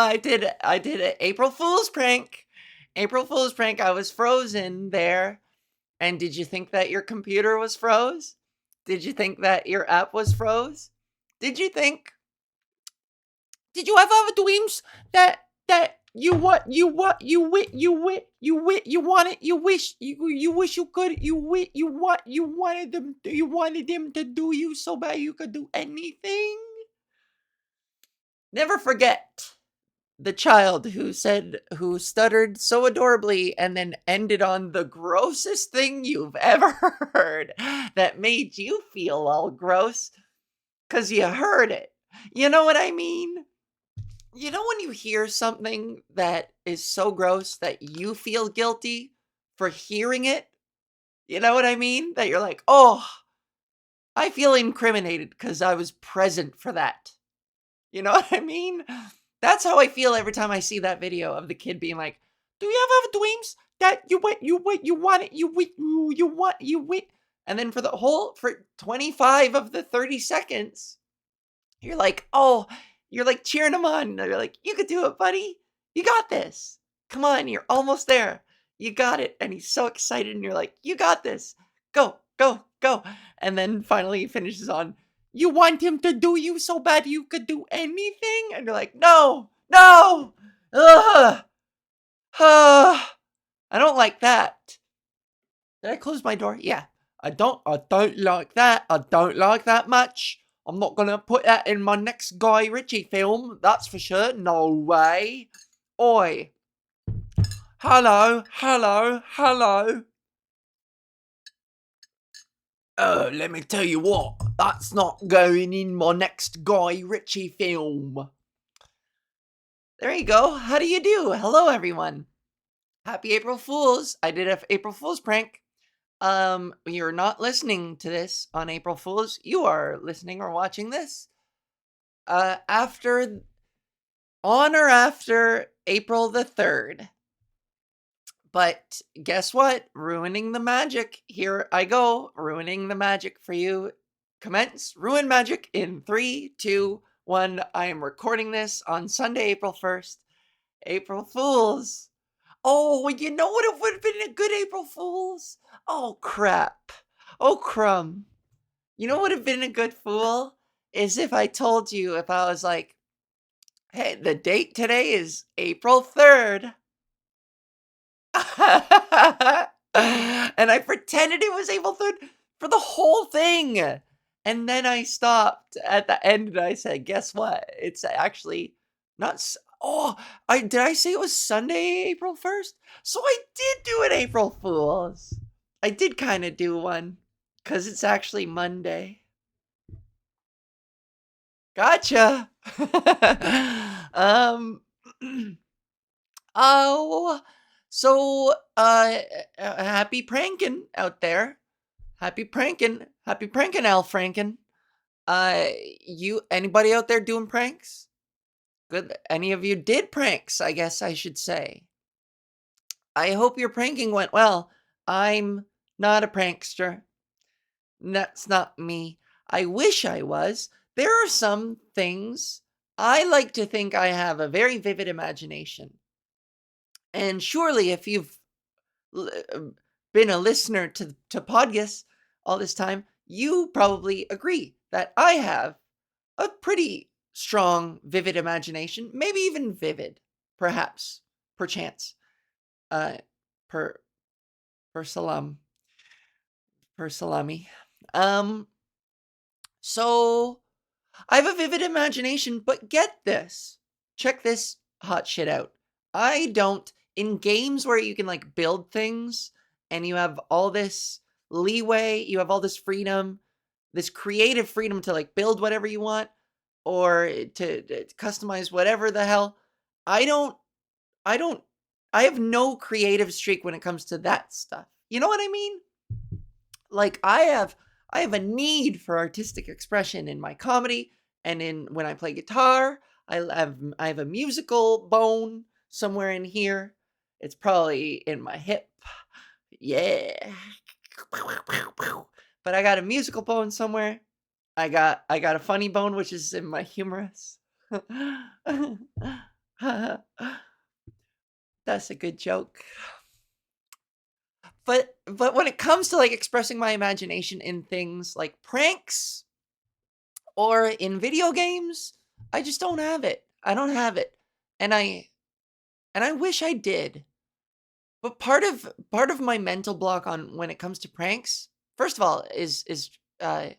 I did an April Fool's prank. April Fool's prank. I was frozen there. And did you think that your computer was froze? Did you think that your app was froze? Did you think? Did you ever have dreams that you wanted you wish you could you wanted them to do you so bad you could do anything? Never forget the child who stuttered so adorably and then ended on the grossest thing you've ever heard that made you feel all gross because you heard it. You know what I mean? You know when you hear something that is so gross that you feel guilty for hearing it? You know what I mean? That you're like, oh, I feel incriminated because I was present for that. You know what I mean? That's how I feel every time I see that video of the kid being like, "Do you ever have dreams that you want it, you wait," and then for 25 of the 30 seconds, you're like, oh, you're like cheering him on. You're like, you could do it, buddy. You got this. Come on, you're almost there. You got it. And he's so excited, and you're like, you got this. Go, go, go. And then finally he finishes on, you want him to do you so bad you could do anything? And you're like, no, no. Ugh. I don't like that. Did I close my door? Yeah. I don't like that. I don't like that much. I'm not gonna put that in my next Guy Ritchie film, that's for sure. No way. Oi. Hello, hello, hello. Oh, let me tell you what, that's not going in my next Guy Ritchie film. There you go. How do you do? Hello, everyone. Happy April Fools. I did an April Fool's prank. You're not listening to this on April Fools. You are listening or watching this after on or after April the 3rd. But guess what? Ruining the magic. Here I go. Ruining the magic for you. Commence. Ruin magic in 3, 2, 1. I am recording this on Sunday, April 1st. April Fools. Oh, you know what? It would have been a good April Fool's. Oh, crap. Oh, crumb. You know what would have been a good fool? Is if I told you, if I was like, hey, the date today is April 3rd. And I pretended it was April 3rd for the whole thing. And then I stopped at the end and I said, guess what? It's actually not. Oh, did I say it was Sunday, April 1st? So I did do an April Fool's. I did kind of do one because it's actually Monday. Gotcha. Oh, so happy pranking out there. Happy pranking, Al Franken. Anybody out there doing pranks? Good. Any of you did pranks, I guess I should say. I hope your pranking went well. I'm not a prankster. That's not me. I wish I was. There are some things. I like to think I have a very vivid imagination. And surely if you've been a listener to PodGis all this time, you probably agree that I have a pretty strong, vivid imagination, maybe even vivid, perhaps, perchance, per salami. So I have a vivid imagination, but get this. Check this hot shit out. I don't, in games where you can like build things and you have all this leeway, you have all this freedom, this creative freedom to like build whatever you want or to customize whatever the hell. I have no creative streak when it comes to that stuff. You know what I mean? Like I have a need for artistic expression in my comedy and in when I play guitar. I have a musical bone somewhere in here. It's probably in my hip. Yeah. But I got a musical bone somewhere. I got a funny bone which is in my humerus. That's a good joke. But when it comes to like expressing my imagination in things like pranks or in video games, I just don't have it. I don't have it. And I wish I did. But part of my mental block on when it comes to pranks, first of all, is uh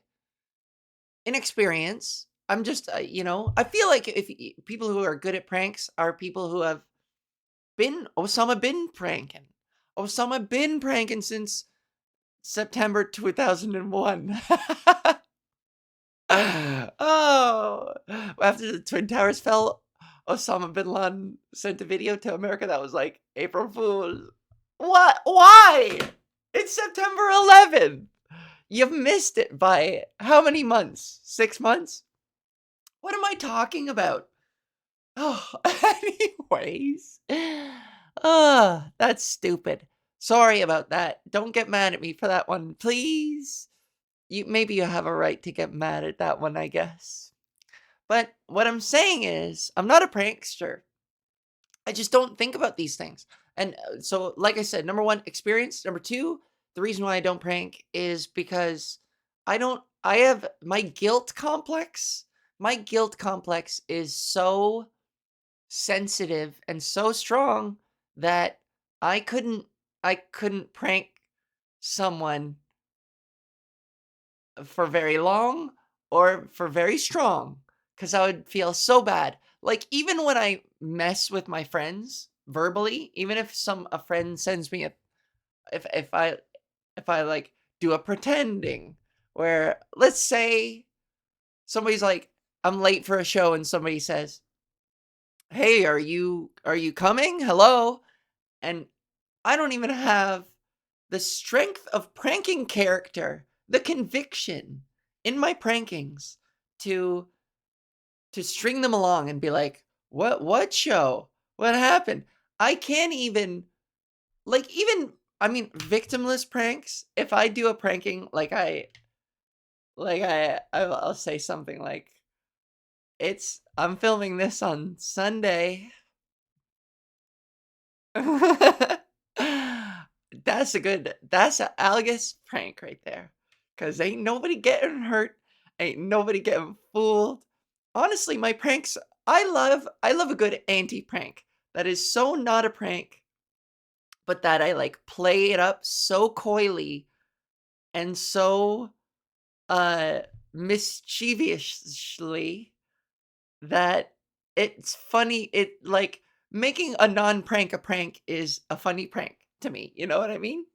inexperience. I'm just I feel like people who are good at pranks are people who have been Osama bin pranking. Osama bin pranking since September 2001. Oh, after the Twin Towers fell, Osama bin Laden sent a video to America that was like, April Fools. What? Why? It's September 11th. You've missed it by how many months? 6 months? What am I talking about? Oh, anyways. That's stupid. Sorry about that. Don't get mad at me for that one, please. Maybe you have a right to get mad at that one, I guess. But what I'm saying is, I'm not a prankster. I just don't think about these things. And so, like I said, number one, experience. Number two, the reason why I don't prank is because I have my guilt complex. My guilt complex is so sensitive and so strong that I couldn't, I couldn't prank someone for very long or for very strong because I would feel so bad. Like even when I mess with my friends verbally, even if a friend sends me if if I like do a pretending where let's say somebody's like I'm late for a show and somebody says, "Hey, are you coming? Hello?" And I don't even have the strength of pranking character, the conviction in my prankings to string them along and be like, "What show? What happened?" I can't even even I mean victimless pranks. If I do a pranking I'll say something like I'm filming this on Sunday. That's a Algus prank right there. Cause ain't nobody getting hurt. Ain't nobody getting fooled. Honestly, my pranks, I love a good anti-prank. That is so not a prank, but that I like play it up so coyly and so uh mischievously that it's funny. It like making a non-prank a prank is a funny prank to me. You know what I mean?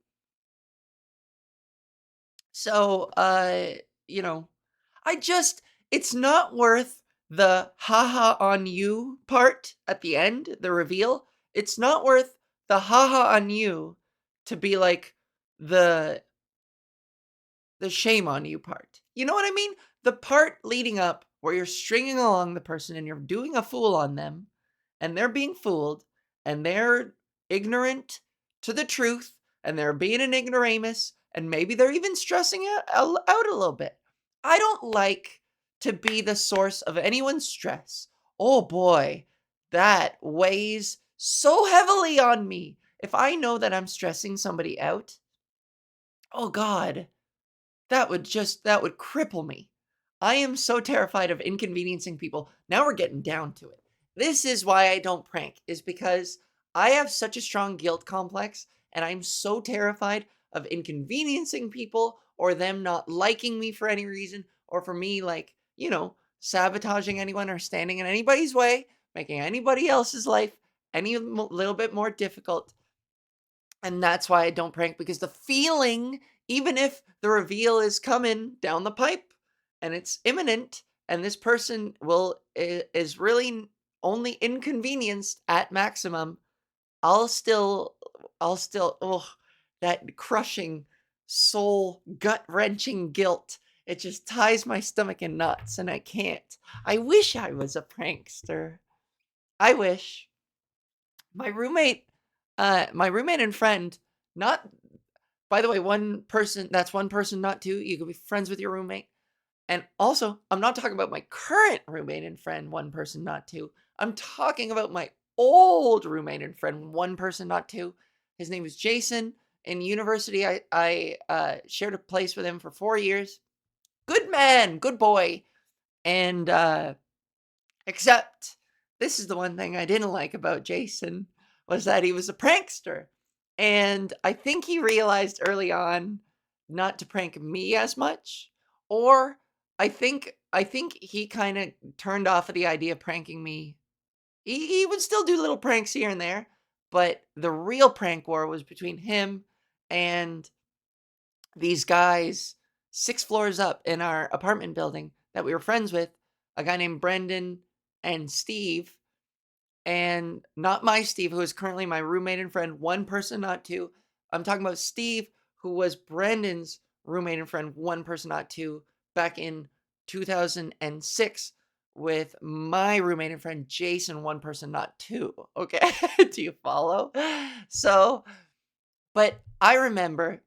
So, you know, I just it's not worth the haha on you part at the end, the reveal. It's not worth the haha on you to be like the the shame on you part. You know what I mean? The part leading up where you're stringing along the person and you're doing a fool on them and they're being fooled and they're ignorant to the truth and they're being an ignoramus and maybe they're even stressing out a little bit. I don't like to be the source of anyone's stress. Oh boy, that weighs so heavily on me. If I know that I'm stressing somebody out, oh God, that would cripple me. I am so terrified of inconveniencing people. Now we're getting down to it. This is why I don't prank, is because I have such a strong guilt complex and I'm so terrified of inconveniencing people or them not liking me for any reason or for me sabotaging anyone or standing in anybody's way, making anybody else's life little bit more difficult. And that's why I don't prank because the feeling, even if the reveal is coming down the pipe and it's imminent and this person is really only inconvenienced at maximum, I'll still oh that crushing soul gut-wrenching guilt. It just ties my stomach in knots and I can't. I wish I was a prankster. I wish. My roommate my roommate and friend, not by the way, one person, not two. You could be friends with your roommate. And also, I'm not talking about my current roommate and friend, one person, not two. I'm talking about my old roommate and friend, one person, not two. His name is Jason. In university, I shared a place with him for 4 years. Good man, good boy. And except this is the one thing I didn't like about Jason was that he was a prankster. And I think he realized early on not to prank me as much, or I think he kind of turned off of the idea of pranking me. He would still do little pranks here and there, but the real prank war was between him and these guys 6 floors up in our apartment building that we were friends with, a guy named Brendan and Steve, and not my Steve, who is currently my roommate and friend, one person, not two. I'm talking about Steve, who was Brendan's roommate and friend, one person, not two, back in 2006 with my roommate and friend Jason, one person, not two. Okay. Do you follow? So, but I remember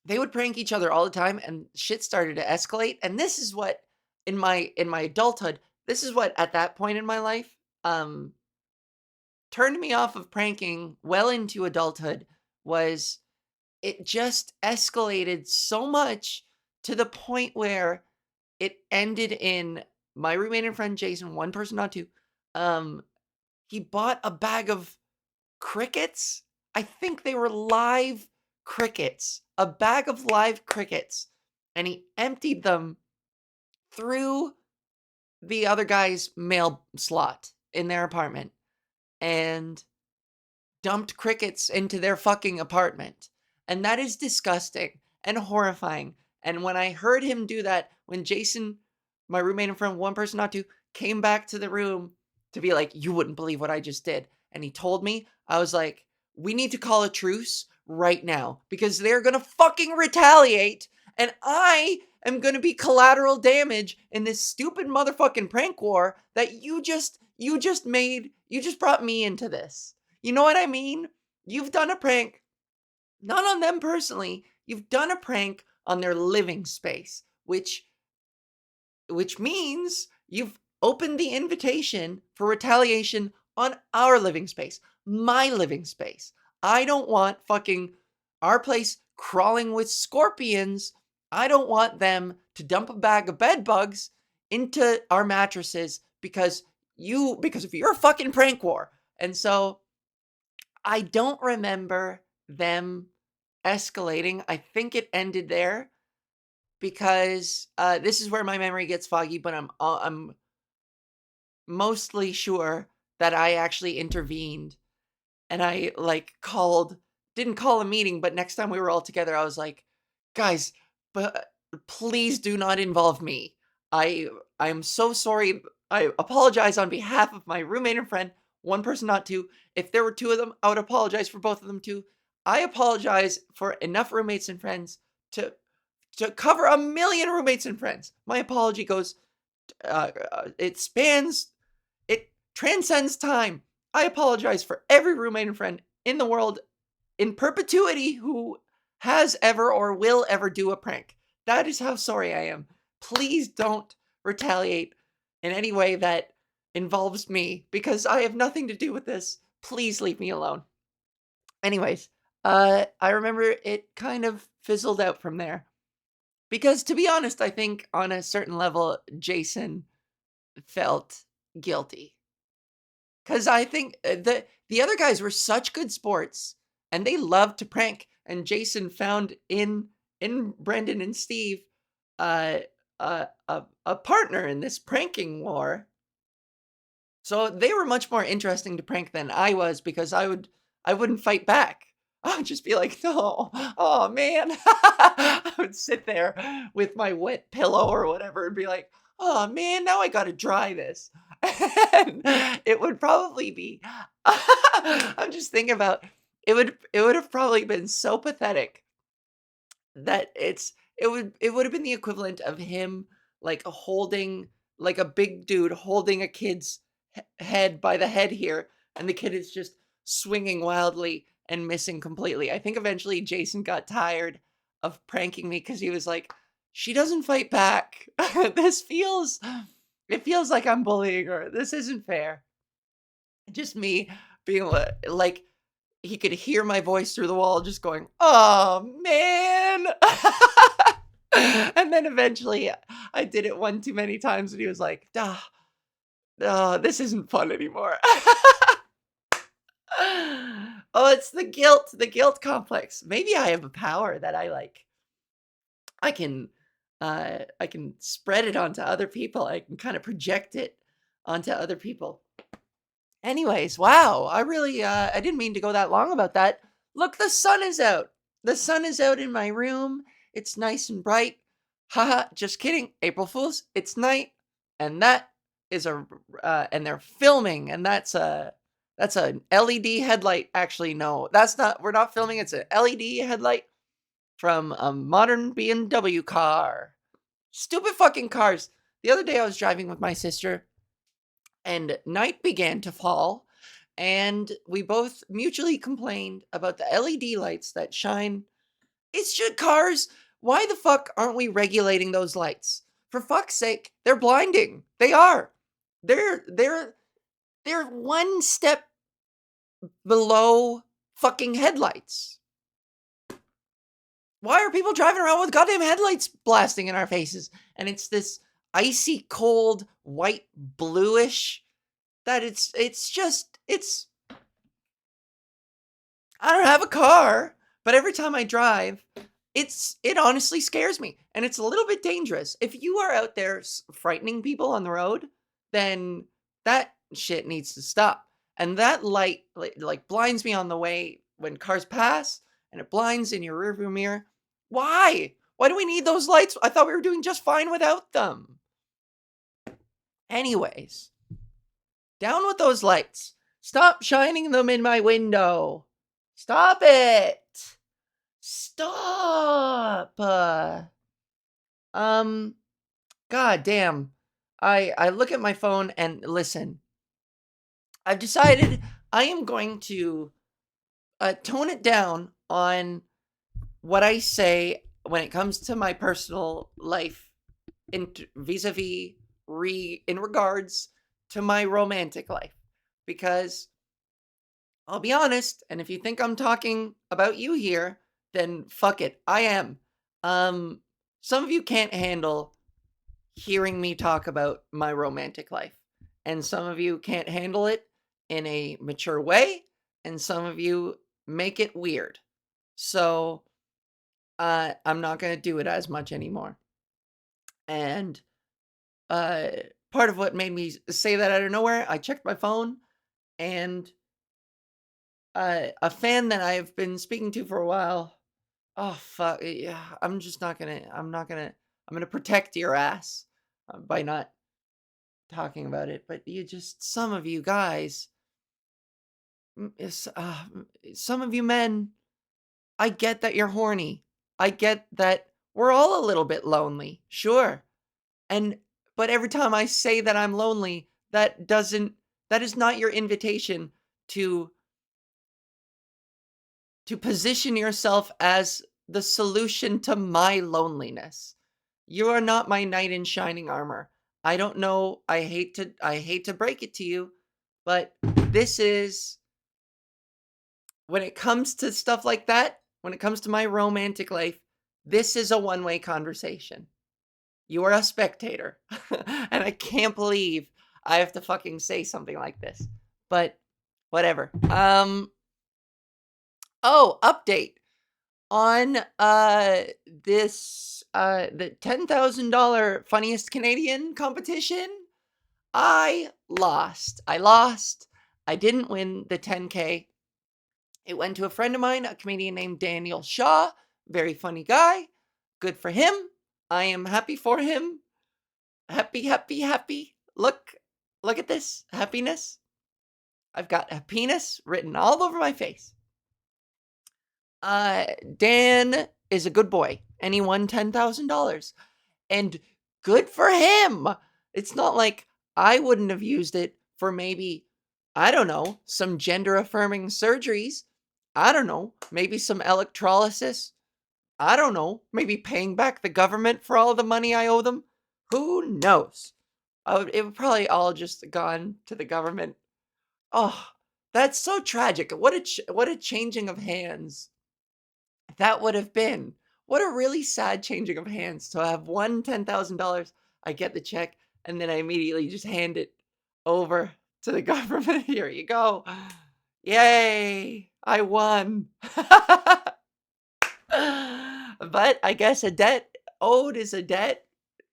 they would prank each other all the time and shit started to escalate. And this is what in my adulthood, this is what at that point in my life turned me off of pranking well into adulthood was it just escalated so much to the point where it ended in my roommate and friend Jason, one person, not two. Um, he bought a bag of crickets. I think they were live crickets, a bag of live crickets, and he emptied them through the other guy's mail slot in their apartment and dumped crickets into their fucking apartment. And that is disgusting and horrifying. And when I heard him do that, when Jason, my roommate and friend, one person, not two, came back to the room to be like, you wouldn't believe what I just did. And he told me, I was like, we need to call a truce right now because they're going to fucking retaliate. And I am going to be collateral damage in this stupid motherfucking prank war that you just made. You just brought me into this. You know what I mean? You've done a prank, not on them personally. You've done a prank on their living space, which means you've opened the invitation for retaliation on our living space, my living space. I don't want fucking our place crawling with scorpions. I don't want them to dump a bag of bed bugs into our mattresses because of your fucking prank war. And so I don't remember them escalating. I think it ended there because this is where my memory gets foggy, but I'm mostly sure that I actually intervened and I like didn't call a meeting, but next time we were all together, I was like, guys, but please do not involve me. I I'm so sorry. I apologize on behalf of my roommate and friend, one person, not two. If there were two of them, I would apologize for both of them too. I apologize for enough roommates and friends to cover a million roommates and friends. My apology goes, it spans, it transcends time. I apologize for every roommate and friend in the world in perpetuity who has ever or will ever do a prank. That is how sorry I am. Please don't retaliate in any way that involves me because I have nothing to do with this. Please leave me alone. Anyways, I remember it kind of fizzled out from there. Because to be honest, I think on a certain level, Jason felt guilty. Because I think the other guys were such good sports and they loved to prank. And Jason found in Brendan and Steve uh, a partner in this pranking war. So they were much more interesting to prank than I was because I wouldn't fight back. I would just be like, no, oh man. I would sit there with my wet pillow or whatever and be like, oh man, now I gotta dry this. And it would probably be I'm just thinking about it would have probably been so pathetic that it would have been the equivalent of him like holding like a big dude holding a kid's head by the head here and the kid is just swinging wildly and missing completely. I think eventually Jason got tired of pranking me cuz he was like she doesn't fight back. This feels it feels like I'm bullying her. This isn't fair. Just me being like, he could hear my voice through the wall just going, "Oh, man." And then eventually I did it one too many times and he was like, "Duh, this isn't fun anymore." Oh, it's the guilt complex. Maybe I have a power that I can I can spread it onto other people. I can kind of project it onto other people. Anyways, wow, I really I didn't mean to go that long about that. Look, the sun is out. The sun is out in my room. It's nice and bright. Haha, just kidding. April Fools. It's night, and that is a and they're filming, and that's an LED headlight. Actually, no, that's not. We're not filming. It's an LED headlight from a modern BMW car. Stupid fucking cars. The other day I was driving with my sister and night began to fall, and we both mutually complained about the LED lights that shine. It's just cars. Why the fuck aren't we regulating those lights? For fuck's sake, they're blinding. They are. They're one step below fucking headlights. Why are people driving around with goddamn headlights blasting in our faces? And it's this icy cold white bluish that it's I don't have a car, but every time I drive, it honestly scares me and it's a little bit dangerous. If you are out there frightening people on the road, then that shit needs to stop. And that light like blinds me on the way when cars pass and it blinds in your rearview mirror. Why? Why do we need those lights? I thought we were doing just fine without them. Anyways, down with those lights. Stop shining them in my window. Stop it. Stop. God damn. I look at my phone and listen. I've decided I am going to tone it down on what I say when it comes to my personal life in vis-a-vis in regards to my romantic life, because I'll be honest, and if you think I'm talking about you here, then fuck it, I am. Some of you can't handle hearing me talk about my romantic life, and some of you can't handle it in a mature way, and some of you make it weird. So I'm not going to do it as much anymore. And part of what made me say that out of nowhere, I checked my phone and a fan that I've been speaking to for a while. Oh fuck! Yeah, I'm just not gonna. I'm gonna protect your ass by not talking about it. But some of you guys, some of you men, I get that you're horny. I get that we're all a little bit lonely. Sure. But every time I say that I'm lonely, that is not your invitation to position yourself as the solution to my loneliness. You are not my knight in shining armor. I don't know, I hate to break it to you, but this is, when it comes to stuff like that, when it comes to my romantic life, this is a one-way conversation. You are a spectator. And I can't believe I have to fucking say something like this. But whatever. Oh, update on this the $10,000 funniest Canadian competition. I lost. I didn't win the 10K. It went to a friend of mine, a comedian named Daniel Shaw. Very funny guy. Good for him. I am happy for him. Happy, happy, happy. Look at this. Happiness. I've got a penis written all over my face. Dan is a good boy, and he won $10,000. And good for him. It's not like I wouldn't have used it for maybe, I don't know, some gender affirming surgeries. I don't know, maybe some electrolysis. I don't know, maybe paying back the government for all the money I owe them. Who knows? It would probably all just gone to the government. Oh, that's so tragic. What a changing of hands that would have been. What a really sad changing of hands to have won $10,000. I get the check and then I immediately just hand it over to the government. Here you go. Yay, I won. But I guess a debt owed is a debt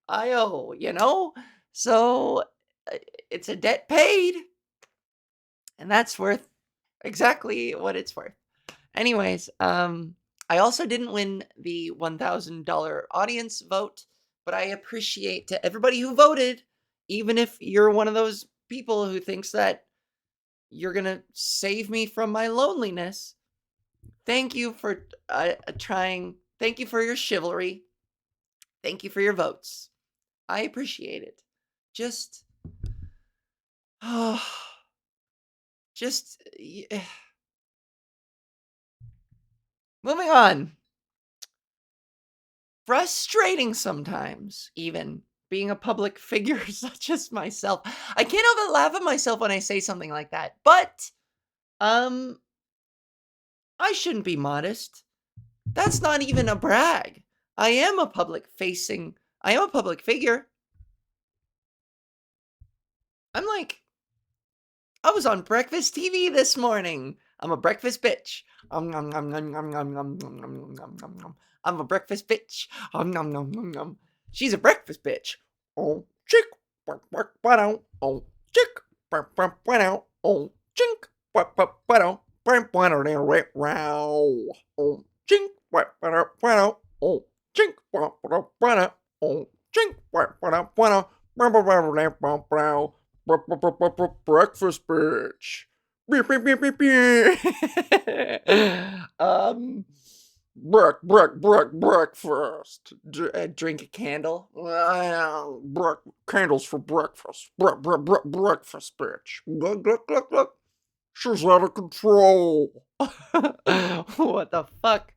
I owe, you know? So uh, it's a debt paid, and that's worth exactly what it's worth. Anyways, I also didn't win the $1,000 audience vote, but I appreciate to everybody who voted, even if you're one of those people who thinks that you're gonna save me from my loneliness. Thank you for trying. Thank you for your chivalry. Thank you for your votes. I appreciate it. Just, oh, just moving on. Frustrating sometimes, even being a public figure such as myself. I can't help but laugh at myself when I say something like that. But um, I shouldn't be modest. That's not even a brag. I am a public facing. I am a public figure. I'm like, I was on breakfast TV this morning. I'm a breakfast bitch. Nom, nom, nom, nom, nom, nom, nom, nom, nom, nom, nom. I'm a breakfast bitch. Nom, nom, nom, nom. She's a breakfast bitch. Oh, chick. Oh, chick. Oh, chink. Oh, chink. Oh, chink. Oh, chink. Breakfast bitch. Beep, beep, beep, beep, beep. Breakfast. Drink a candle. Candles for breakfast. Breakfast bitch. Look. She's out of control. What the fuck?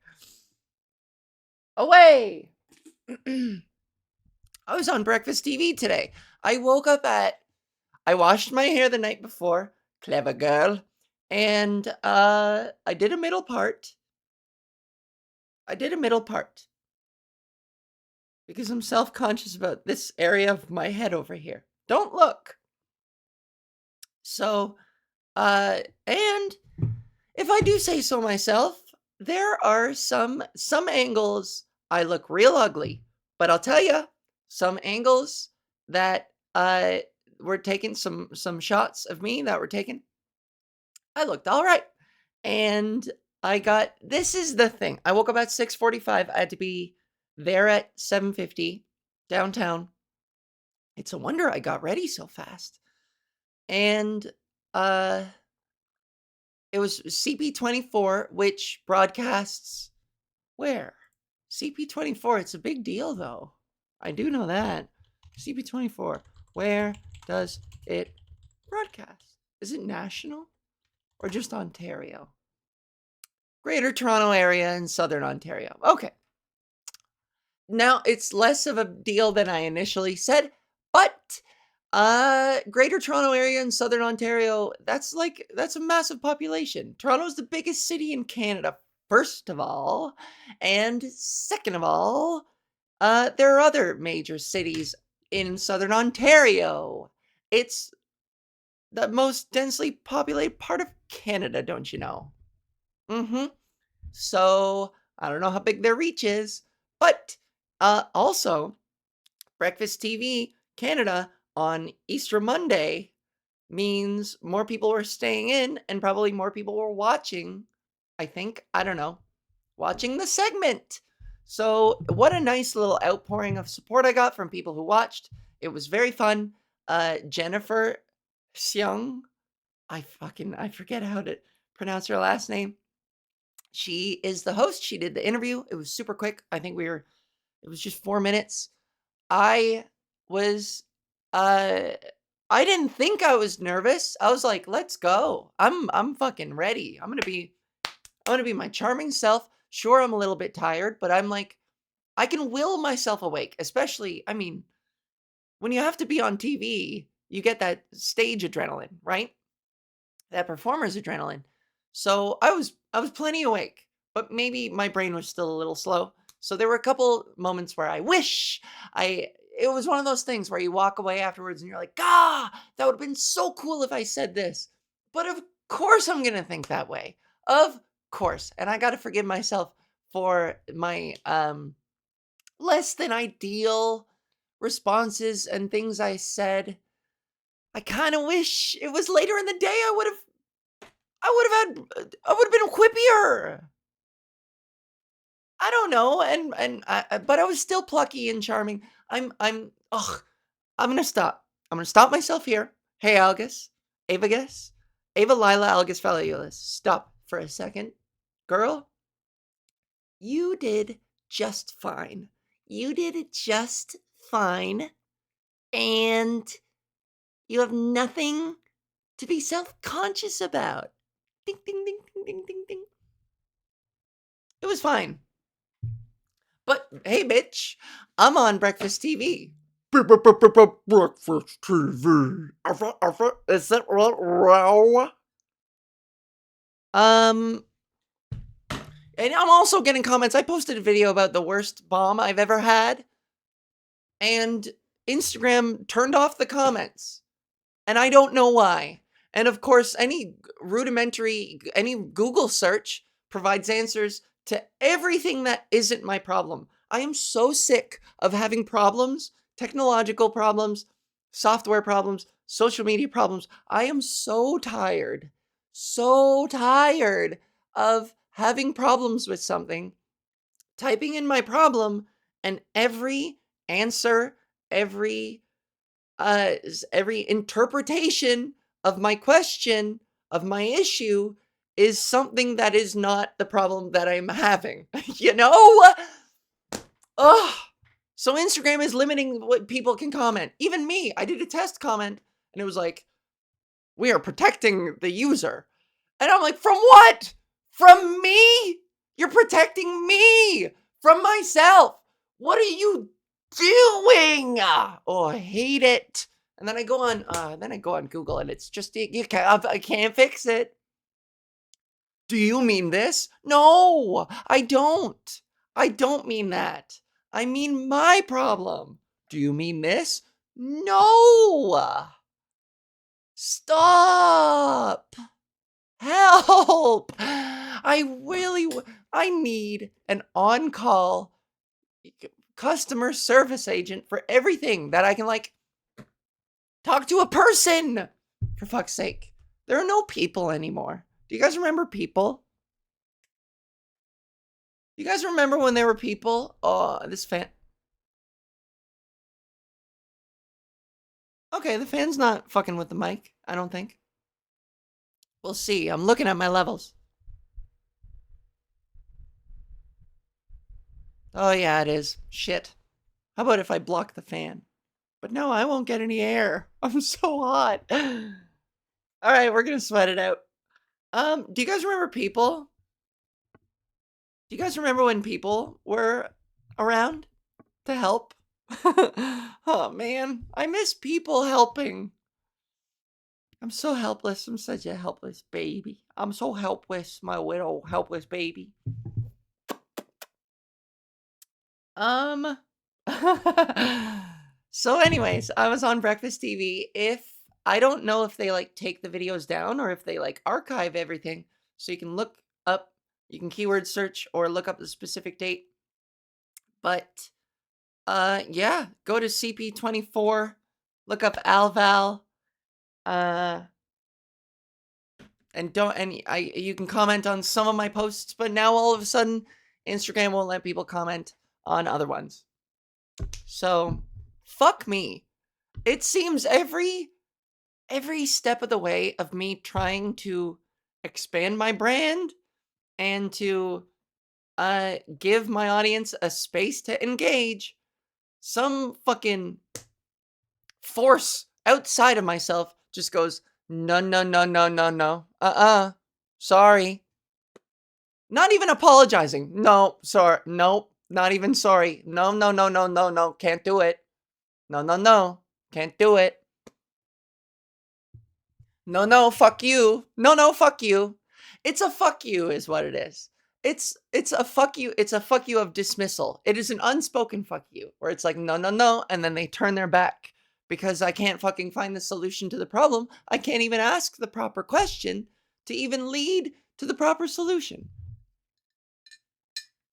Away. I was on breakfast TV today. I washed my hair the night before. Clever girl. And I did a middle part. Because I'm self-conscious about this area of my head over here. Don't look. So, and if I do say so myself, there are some angles I look real ugly. But I'll tell you, some angles that were taken, some shots of me that were taken, I looked all right. And this is the thing. I woke up at 6:45. I had to be there at 7:50 downtown. It's a wonder I got ready so fast. And uh it was CP24, which broadcasts where? CP24, it's a big deal though. I do know that. CP24, where does it broadcast? Is it national or just Ontario? Greater Toronto Area and Southern Ontario. Okay. Now, it's less of a deal than I initially said, but Greater Toronto Area and Southern Ontario, that's a massive population. Toronto's the biggest city in Canada, first of all, and second of all, there are other major cities in Southern Ontario. It's the most densely populated part of Canada, don't you know? Mm-hmm. So I don't know how big their reach is, but also Breakfast TV Canada on Easter Monday means more people were staying in and probably more people were watching. I think, I don't know, watching the segment. So what a nice little outpouring of support I got from people who watched. It was very fun. Jennifer Seung, I forget how to pronounce her last name. She is the host. She did the interview. It was super quick. It was just 4 minutes. I was, uh, I didn't think I was nervous. I was like, let's go. I'm fucking ready. I'm gonna be my charming self. Sure, I'm a little bit tired, but I'm like, I can will myself awake, especially, I mean, when you have to be on TV, you get that stage adrenaline, right? that performer's adrenaline. So I was plenty awake, but maybe my brain was still a little slow. So there were a couple moments where I wish I it was one of those things where you walk away afterwards and you're like, "Ah, that would have been so cool if I said this." But of course I'm going to think that way. Of course. And I got to forgive myself for my less than ideal responses and things I said. I kind of wish it was later in the day. I would have been quippier. I don't know, but I was still plucky and charming. Ugh, I'm gonna stop. I'm gonna stop myself here. Hey, Algus, Avagus, Ava Lila Algus Faliulis. Stop for a second. Girl, you did just fine. You did just fine. And you have nothing to be self-conscious about. Ding, ding, ding, ding, ding, ding, ding. It was fine. But hey, bitch, I'm on Breakfast TV. Breakfast TV. Is that right? And I'm also getting comments. I posted a video about the worst bomb I've ever had, and Instagram turned off the comments, and I don't know why. And of course, any Google search provides answers to everything that isn't my problem. I am so sick of having problems, technological problems, software problems, social media problems. I am so tired of having problems with something, typing in my problem, and every answer, every interpretation of my question, of my issue, is something that is not the problem that I'm having. You know? Ugh. So Instagram is limiting what people can comment. Even me, I did a test comment and it was like, we are protecting the user. And I'm like, from what? From me? You're protecting me from myself. What are you doing? Oh, I hate it. And then I go on Google and it's just I can't fix it. Do you mean this? No, I don't. I don't mean that. I mean my problem. Do you mean this? No. Stop. Help. I need an on-call customer service agent for everything that I can talk to a person. For fuck's sake. There are no people anymore. Do you guys remember people? You guys remember when there were people? Oh, this fan. Okay, the fan's not fucking with the mic, I don't think. We'll see. I'm looking at my levels. Oh, yeah, it is. Shit. How about if I block the fan? But no, I won't get any air. I'm so hot. All right, we're gonna sweat it out. Do you guys remember people? Do you guys remember when people were around to help? Oh man, I miss people helping. I'm so helpless. I'm such a helpless baby. I'm so helpless, my little helpless baby. So anyways, I was on Breakfast TV. I don't know if they take the videos down or if they archive everything so you can look up, you can keyword search or look up the specific date. But yeah, go to CP24, look up Alval, and you can comment on some of my posts, but now all of a sudden Instagram won't let people comment on other ones. So fuck me. It seems every step of the way of me trying to expand my brand and to give my audience a space to engage, some fucking force outside of myself just goes, no, no, no, no, no, no. Sorry. Not even apologizing. No, sorry. Nope. Not even sorry. No, no, no, no, no, no. Can't do it. No, no, no. Can't do it. No, fuck you. No, fuck you. It's a fuck you is what it is. It's a fuck you. It's a fuck you of dismissal. It is an unspoken fuck you where it's like no, and then they turn their back because I can't fucking find the solution to the problem. I can't even ask the proper question to even lead to the proper solution.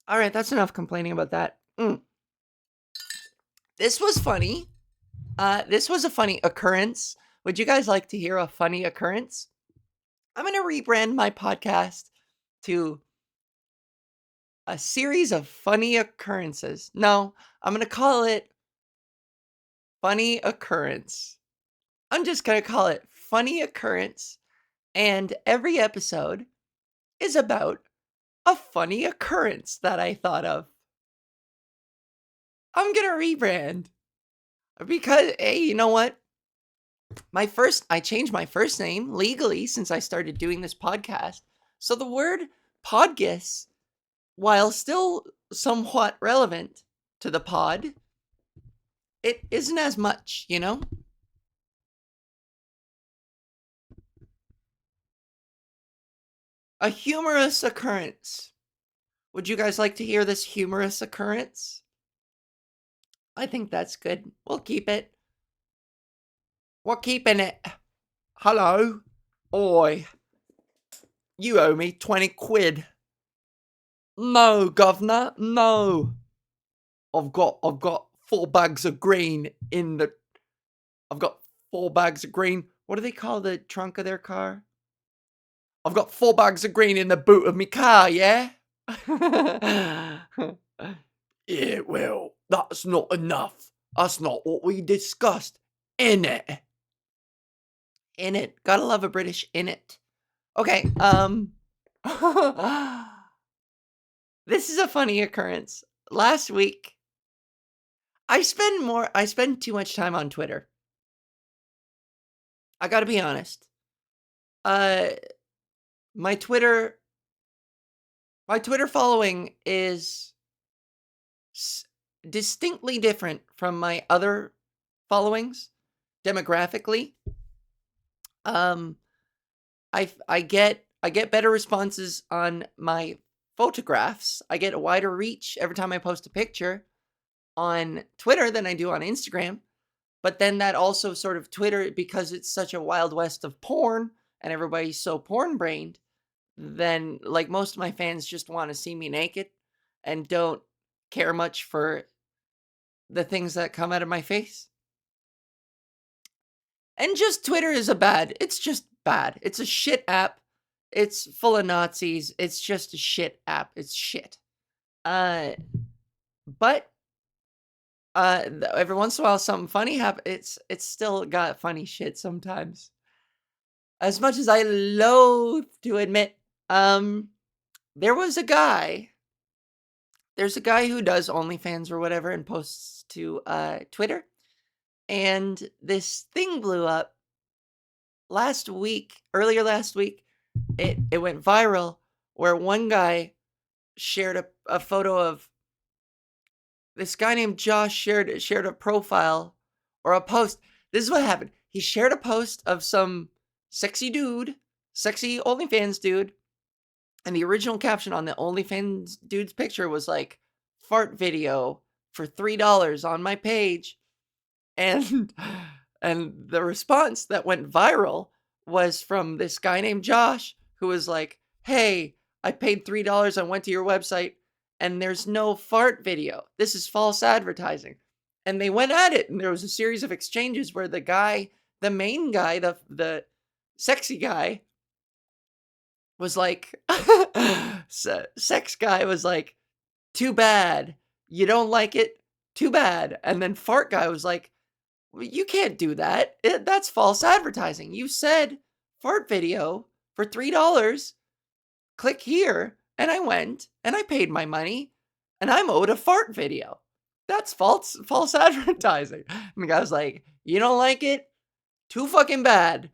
All right, that's enough complaining about that. This was funny. This was a funny occurrence. Would you guys like to hear a funny occurrence? I'm going to rebrand my podcast to a series of funny occurrences. No, I'm going to call it Funny Occurrence. I'm just going to call it Funny Occurrence. And every episode is about a funny occurrence that I thought of. I'm going to rebrand because, hey, you know what? I changed my first name legally since I started doing this podcast. So the word PodGis, while still somewhat relevant to the pod, it isn't as much, you know? A humorous occurrence. Would you guys like to hear this humorous occurrence? I think that's good. We'll keep it. We're keeping it. Hello? Oi. You owe me 20 quid. No, governor, no. I've got 4 bags of green in the... I've got 4 bags of green. What do they call the trunk of their car? I've got 4 bags of green in the boot of me car, yeah? Yeah, well, that's not enough. That's not what we discussed. Innit? Innit. Gotta love a British innit. Okay, this is a funny occurrence. Last week, I spend too much time on Twitter. I gotta be honest. My Twitter following is distinctly different from my other followings demographically. I get better responses on my photographs. I get a wider reach every time I post a picture on Twitter than I do on Instagram. But then that also sort of Twitter, because it's such a wild west of porn and everybody's so porn brained, then like most of my fans just want to see me naked and don't care much for the things that come out of my face. And just Twitter is it's just bad. It's a shit app. It's full of Nazis. It's just a shit app. It's shit. But every once in a while something funny happens. It's still got funny shit sometimes. As much as I loathe to admit, there's a guy who does OnlyFans or whatever and posts to Twitter. And this thing blew up earlier last week. It went viral where one guy shared a photo of this guy named Josh shared a profile or a post. This is what happened. He shared a post of some sexy OnlyFans dude. And the original caption on the OnlyFans dude's picture was like, fart video for $3 on my page. And the response that went viral was from this guy named Josh, who was like, hey, I paid $3 and went to your website and there's no fart video. This is false advertising. And they went at it, and there was a series of exchanges where the main guy, the sexy guy, was like, sex guy was like, too bad. You don't like it? Too bad. And then fart guy was like, you can't do that. That's false advertising. You said fart video for $3. Click here. And I went and I paid my money and I'm owed a fart video. That's false advertising. And the guy was like, you don't like it? Too fucking bad.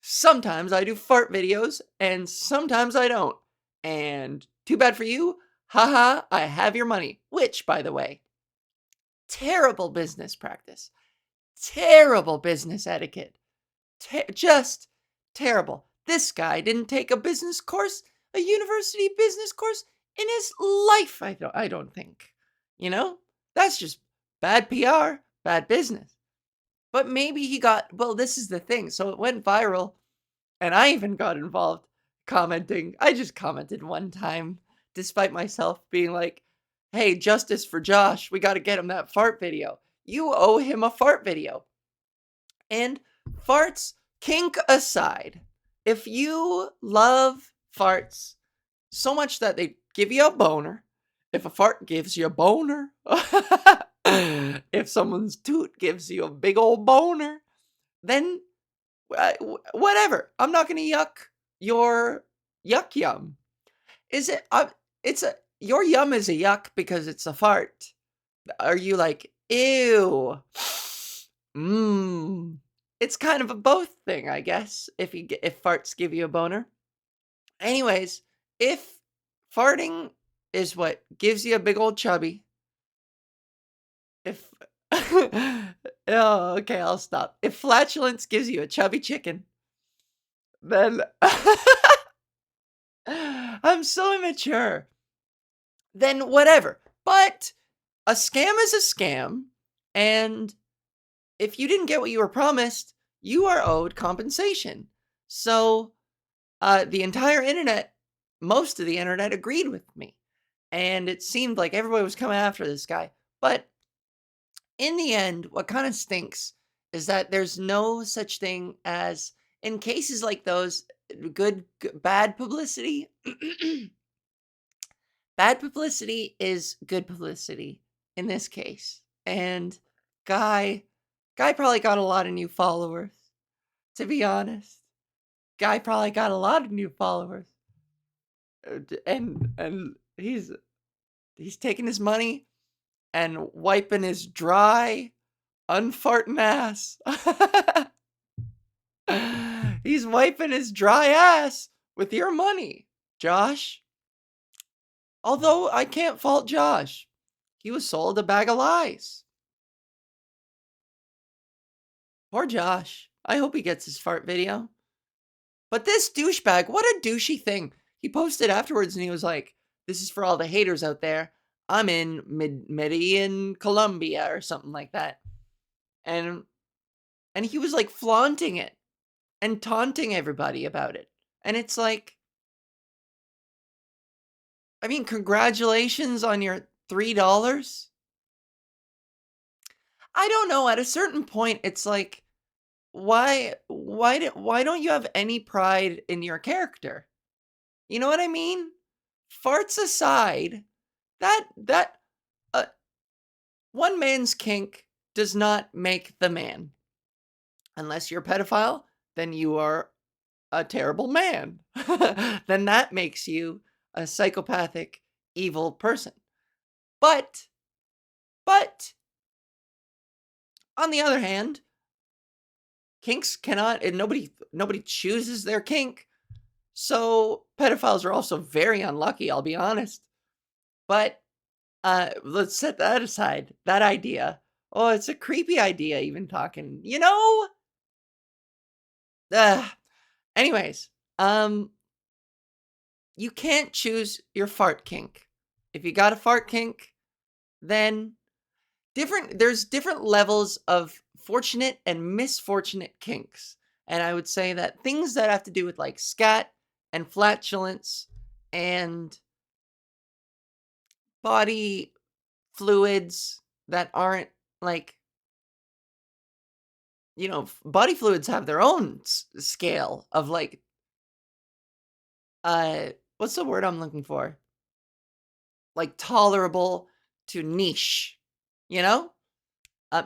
Sometimes I do fart videos and sometimes I don't. And too bad for you. Haha, I have your money. Which, by the way, terrible business practice. Terrible business etiquette. Just Terrible. This guy didn't take a business course, a university business course in his life, I don't think. You know? That's just bad PR, bad business. But maybe he got, well, this is the thing. So it went viral, and I even got involved commenting. I just commented one time, despite myself being like, hey, justice for Josh. We got to get him that fart video. You owe him a fart video. And farts, kink aside, if you love farts so much that they give you a boner, if a fart gives you a boner, if someone's toot gives you a big old boner, then whatever. I'm not gonna yuck your yuck yum. Is it? It's a your yum is a yuck because it's a fart. Are you like ew? Mmm. It's kind of a both thing, I guess. If farts give you a boner. Anyways, if farting is what gives you a big old chubby, if oh, okay, I'll stop. If flatulence gives you a chubby chicken, then I'm so immature. Then whatever. But a scam is a scam, and if you didn't get what you were promised, you are owed compensation. So, the entire internet, most of the internet agreed with me. And it seemed like everybody was coming after this guy. But in the end, what kind of stinks is that there's no such thing as, in cases like those, bad publicity. Bad publicity is good publicity in this case. And guy probably got a lot of new followers, to be honest. Guy probably got a lot of new followers. And he's taking his money and wiping his dry, unfarting ass. He's wiping his dry ass with your money, Josh. Although I can't fault Josh. He was sold a bag of lies. Poor Josh. I hope he gets his fart video. But this douchebag, what a douchey thing. He posted afterwards and he was like, this is for all the haters out there. I'm in Medellin, Colombia or something like that. And he was like flaunting it and taunting everybody about it. And it's like, I mean, congratulations on your $3. I don't know. At a certain point, it's like, why don't you have any pride in your character? You know what I mean? Farts aside, that one man's kink does not make the man. Unless you're a pedophile, then you are a terrible man. Then that makes you a psychopathic, evil person. But on the other hand, kinks cannot, and nobody chooses their kink. So pedophiles are also very unlucky, I'll be honest. But let's set that aside. That idea. Oh, it's a creepy idea even talking. You know? Anyways, you can't choose your fart kink. If you got a fart kink, then there's different levels of fortunate and misfortunate kinks. And I would say that things that have to do with like scat and flatulence and body fluids that aren't like, you know, body fluids have their own scale of like, what's the word I'm looking for? Like tolerable to niche, you know?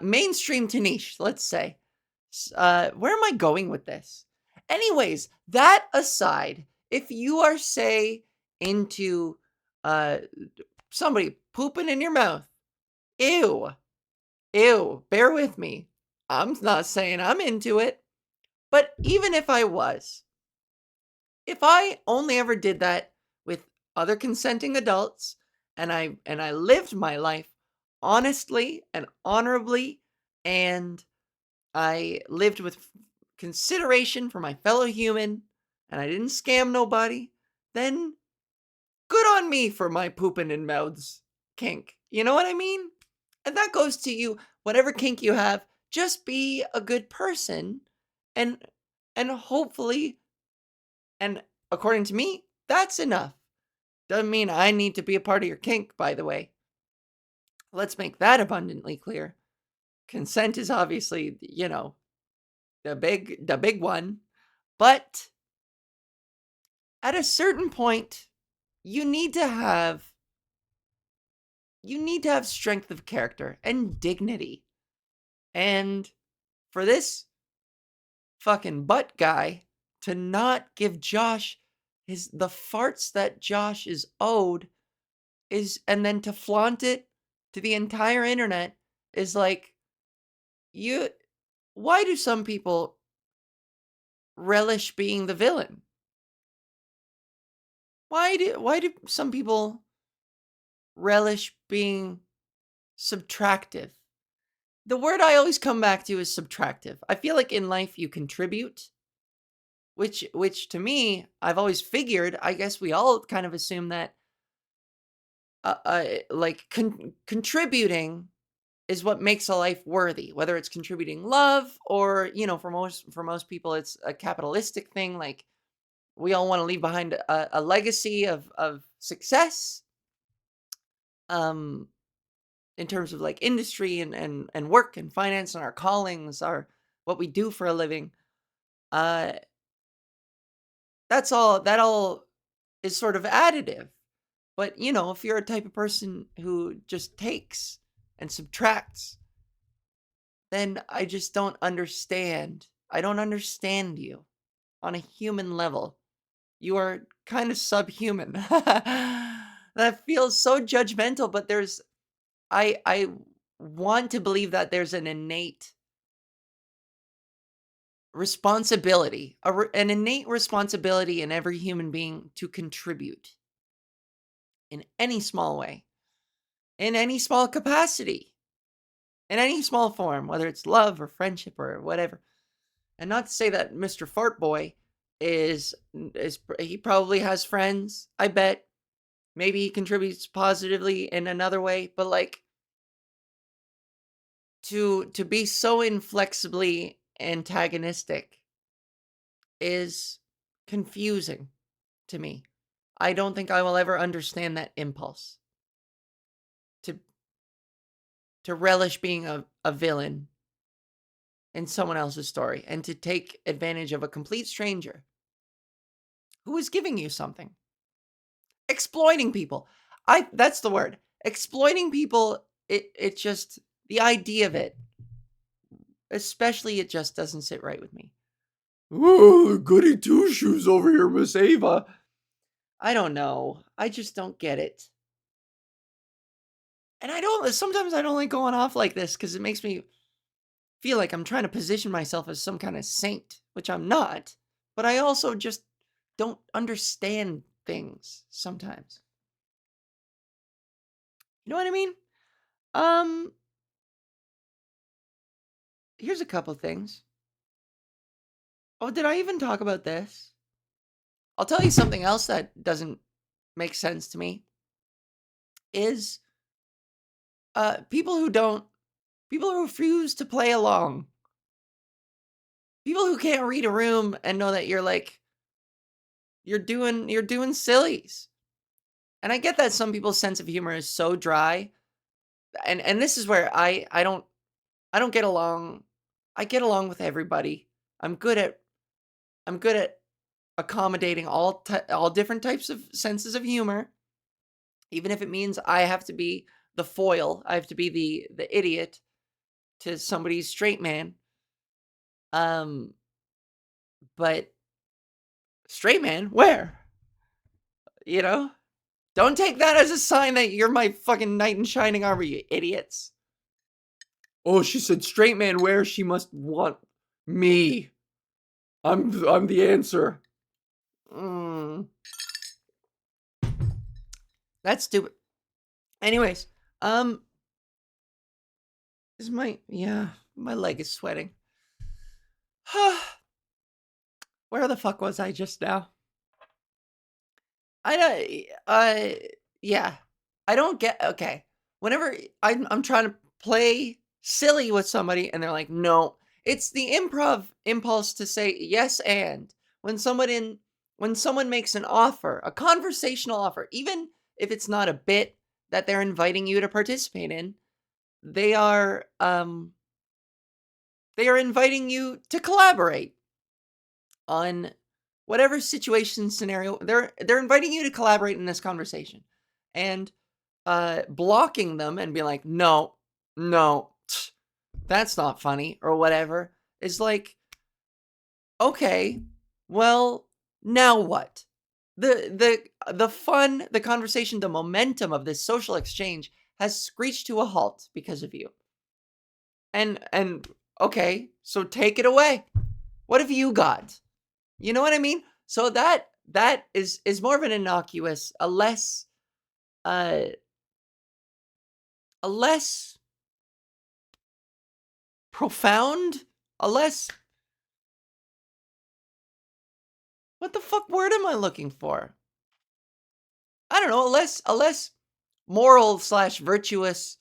Mainstream to niche, let's say. Where am I going with this? Anyways, that aside, if you are, say, into somebody pooping in your mouth, ew, bear with me. I'm not saying I'm into it, but even if I was, if I only ever did that with other consenting adults and I lived my life honestly and honorably, and I lived with consideration for my fellow human and I didn't scam nobody, then good on me for my pooping in mouths kink. You know what I mean? And that goes to you, whatever kink you have, just be a good person and hopefully, and according to me, that's enough. Doesn't mean I need to be a part of your kink, by the way. Let's make that abundantly clear. Consent is obviously, the big one, but at a certain point, you need to have strength of character and dignity. And for this fucking butt guy to not give Josh the farts that Josh is owed and then to flaunt it to the entire internet is like, why do some people relish being the villain? Why do some people relish being subtractive? The word I always come back to is subtractive. I feel like in life you contribute, which to me, I've always figured, I guess we all kind of assume that like contributing is what makes a life worthy, whether it's contributing love or, for most people it's a capitalistic thing, like we all want to leave behind a legacy of success. In terms of like industry and work and finance and our callings, what we do for a living. That all is sort of additive. But, if you're a type of person who just takes and subtracts, then I just don't understand. I don't understand you on a human level. You are kind of subhuman. That feels so judgmental, but I want to believe that there's an innate responsibility, an innate responsibility in every human being to contribute in any small way, in any small capacity, in any small form, whether it's love or friendship or whatever. And not to say that Mr. Fart Boy is he probably has friends, I bet. Maybe he contributes positively in another way, but like to be so inflexibly antagonistic is confusing to me. I don't think I will ever understand that impulse to relish being a villain in someone else's story and to take advantage of a complete stranger who is giving you something. Exploiting people. That's the word. Exploiting people, it just, the idea of it, especially, it just doesn't sit right with me. Oh, goody two shoes over here, Miss Ava. I don't know. I just don't get it. And sometimes I don't like going off like this because it makes me feel like I'm trying to position myself as some kind of saint, which I'm not. But I also just don't understand things sometimes. You know what I mean? Here's a couple things. Oh, did I even talk about this? I'll tell you something else that doesn't make sense to me is people who refuse to play along. People who can't read a room and know that you're doing sillies. And I get that some people's sense of humor is so dry. And this is where I don't get along. I get along with everybody. I'm good at accommodating all different types of senses of humor, even if it means I have to be the foil. I have to be the idiot to somebody's straight man. But straight man, where? Don't take that as a sign that you're my fucking knight in shining armor, you idiots. Oh, she said straight man where? She must want me. I'm the answer. That's stupid. Anyways, my leg is sweating. Where the fuck was I just now? I don't. Yeah. I don't get. Okay. Whenever I'm trying to play silly with somebody, and they're like, "No," it's the improv impulse to say yes, and when someone makes an offer, a conversational offer, even if it's not a bit that they're inviting you to participate in, they are um they are inviting you to collaborate on whatever situation scenario. They're inviting you to collaborate in this conversation, and blocking them and be like, no, no, that's not funny or whatever, is like, okay, well, now what? The fun, the conversation, the momentum of this social exchange has screeched to a halt because of you. And okay, so take it away. What have you got? You know what I mean? So that is more of an innocuous, uh a less profound, a less, what the fuck word am I looking for? I don't know, a less moral slash virtuous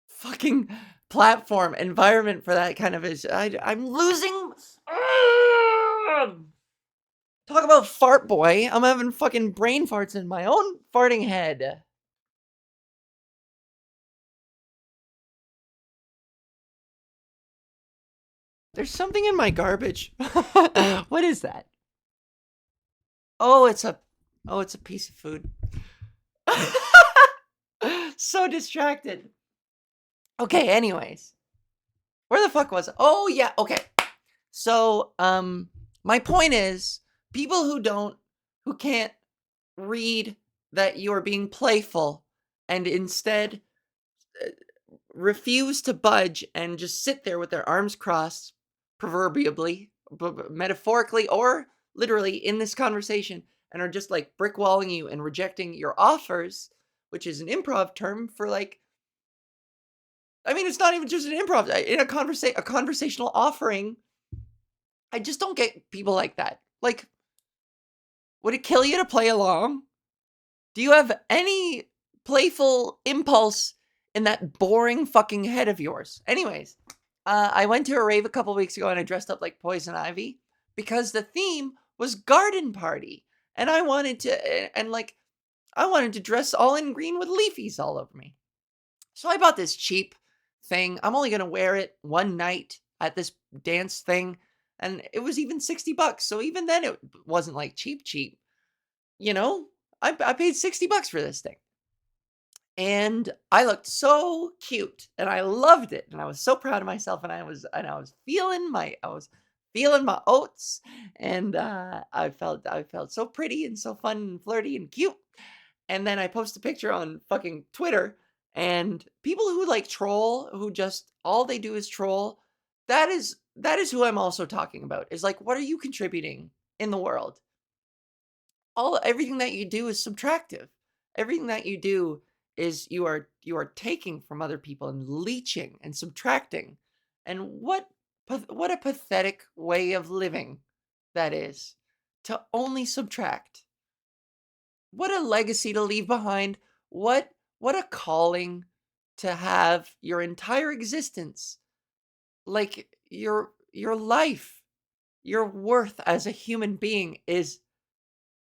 fucking platform environment for that kind of is. I'm losing. Talk about fart boy. I'm having fucking brain farts in my own farting head. There's something in my garbage. What is that? Oh, it's a piece of food. So distracted. Okay, anyways. Where the fuck was it? Oh yeah, okay. So, my point is, people who can't read that you are being playful and instead refuse to budge and just sit there with their arms crossed, proverbially, metaphorically, or literally in this conversation, and are just like brick walling you and rejecting your offers, which is an improv term for like, I mean, it's not even just an improv, in a conversational offering. I just don't get people like that. Like, would it kill you to play along? Do you have any playful impulse in that boring fucking head of yours? Anyways, I went to a rave a couple weeks ago and I dressed up like Poison Ivy because the theme was garden party. And I wanted to, and like, I wanted to dress all in green with leafies all over me. So I bought this cheap thing. I'm only going to wear it one night at this dance thing. And it was even $60. So even then, it wasn't like cheap, cheap. You know, I paid $60 for this thing. And I looked so cute and I loved it. And I was so proud of myself. And I was feeling my oats. And I felt so pretty and so fun and flirty and cute. And then I post a picture on fucking Twitter, and people who like troll, who just all they do is troll, that is who I'm also talking about. Is like, what are you contributing in the world? Everything that you do is subtractive. Everything that you do is you are taking from other people and leeching and subtracting. And what a pathetic way of living that is, to only subtract. What a legacy to leave behind. What a calling to have your entire existence, like your life, your worth as a human being is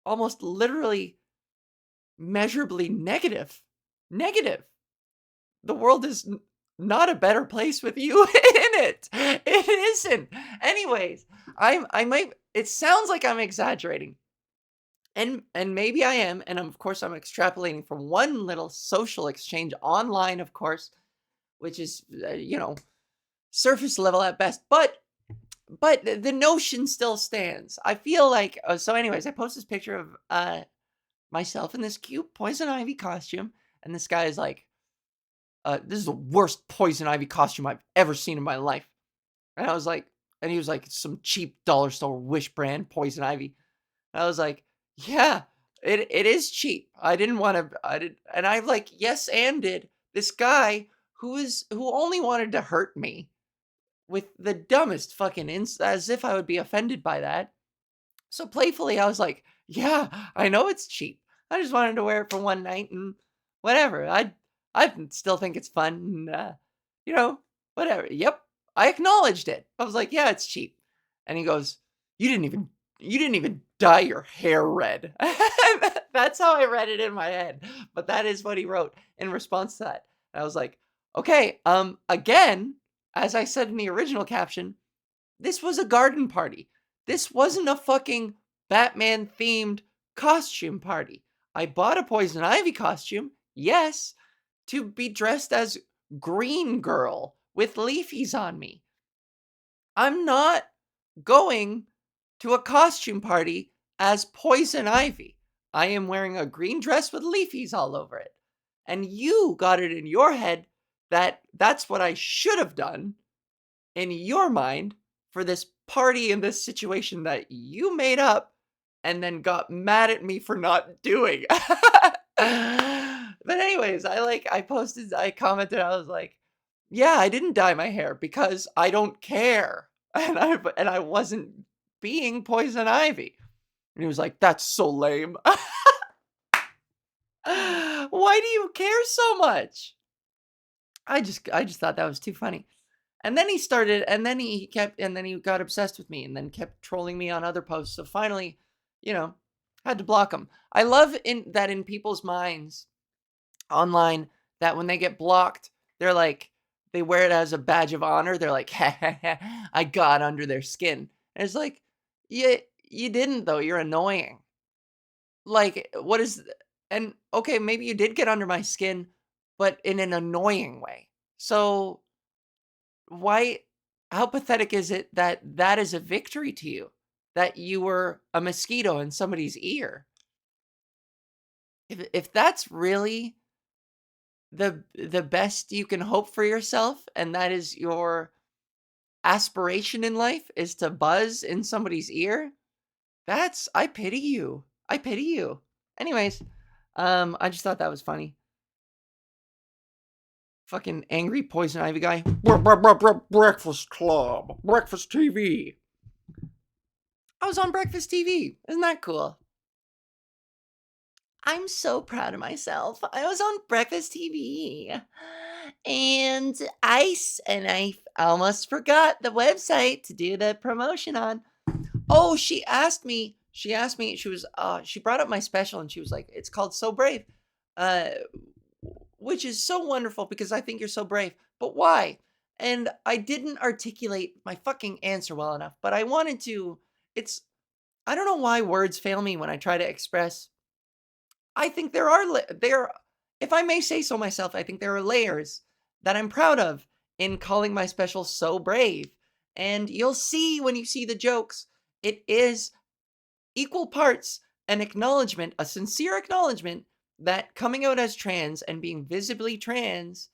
almost literally measurably negative. Negative. The world is not a better place with you in it. It isn't. Anyways, I might, it sounds like I'm exaggerating. And maybe I am, and of course I'm extrapolating from one little social exchange online, of course, which is surface level at best. But the notion still stands. I feel like, so. Anyways, I post this picture of myself in this cute poison ivy costume, and this guy is like, "This is the worst poison ivy costume I've ever seen in my life." And I was like, and he was like, "Some cheap dollar store Wish brand poison ivy." And I was like, "Yeah, it is cheap. I didn't want to. I did." And I like, yes, and did this guy who only wanted to hurt me with the dumbest fucking as if I would be offended by that. So playfully, I was like, "Yeah, I know it's cheap. I just wanted to wear it for one night and whatever. I still think it's fun and, you know, whatever." Yep, I acknowledged it. I was like, "Yeah, it's cheap." And he goes, you didn't even dye your hair red." That's how I read it in my head, but that is what he wrote in response to that. And I was like, "Okay, again, as I said in the original caption, this was a garden party. This wasn't a fucking Batman themed costume party. I bought a Poison Ivy costume, yes, to be dressed as Green Girl with leafies on me. I'm not going to a costume party as Poison Ivy. I am wearing a green dress with leafies all over it. And you got it in your head that that's what I should have done in your mind for this party and this situation that you made up and then got mad at me for not doing." But anyways, I commented, I was like, "Yeah, I didn't dye my hair because I don't care." And I wasn't being Poison Ivy. And he was like, "That's so lame." Why do you care so much? I just thought that was too funny. And then he started, and then he kept, and then he got obsessed with me, and then kept trolling me on other posts. So finally, you know, had to block him. I love in people's minds online that when they get blocked, they're like, they wear it as a badge of honor. They're like, "Ha, ha, ha, I got under their skin." And it's like, yeah, you didn't though. You're annoying. Like, what is, and okay, maybe you did get under my skin, but in an annoying way. So why, how pathetic is it that that is a victory to you? That you were a mosquito in somebody's ear? If that's really the best you can hope for yourself, and that is your aspiration in life, is to buzz in somebody's ear, that's, I pity you. I pity you. Anyways, I just thought that was funny. Fucking angry Poison Ivy guy. Breakfast Club. Breakfast TV. I was on Breakfast TV. Isn't that cool? I'm so proud of myself. I was on Breakfast TV. And I almost forgot the website to do the promotion on. Oh, she brought up my special and she was like, "It's called So Brave." Uh which is so wonderful because I think you're so brave. But why? And I didn't articulate my fucking answer well enough, but I wanted to. It's, I don't know why words fail me when I try to express. I think if I may say so myself, I think there are layers that I'm proud of in calling my special So Brave. And you'll see when you see the jokes, it is equal parts an acknowledgement, a sincere acknowledgement that coming out as trans and being visibly trans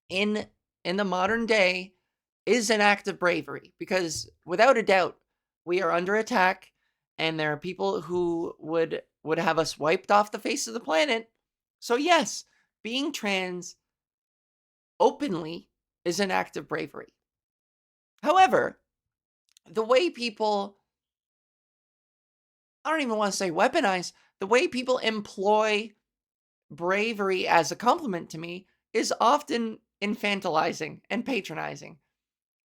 in the modern day is an act of bravery, because without a doubt we are under attack and there are people who would have us wiped off the face of the planet. So yes, being trans openly is an act of bravery. However, the way people, I don't even want to say weaponize, the way people employ bravery as a compliment to me is often infantilizing and patronizing.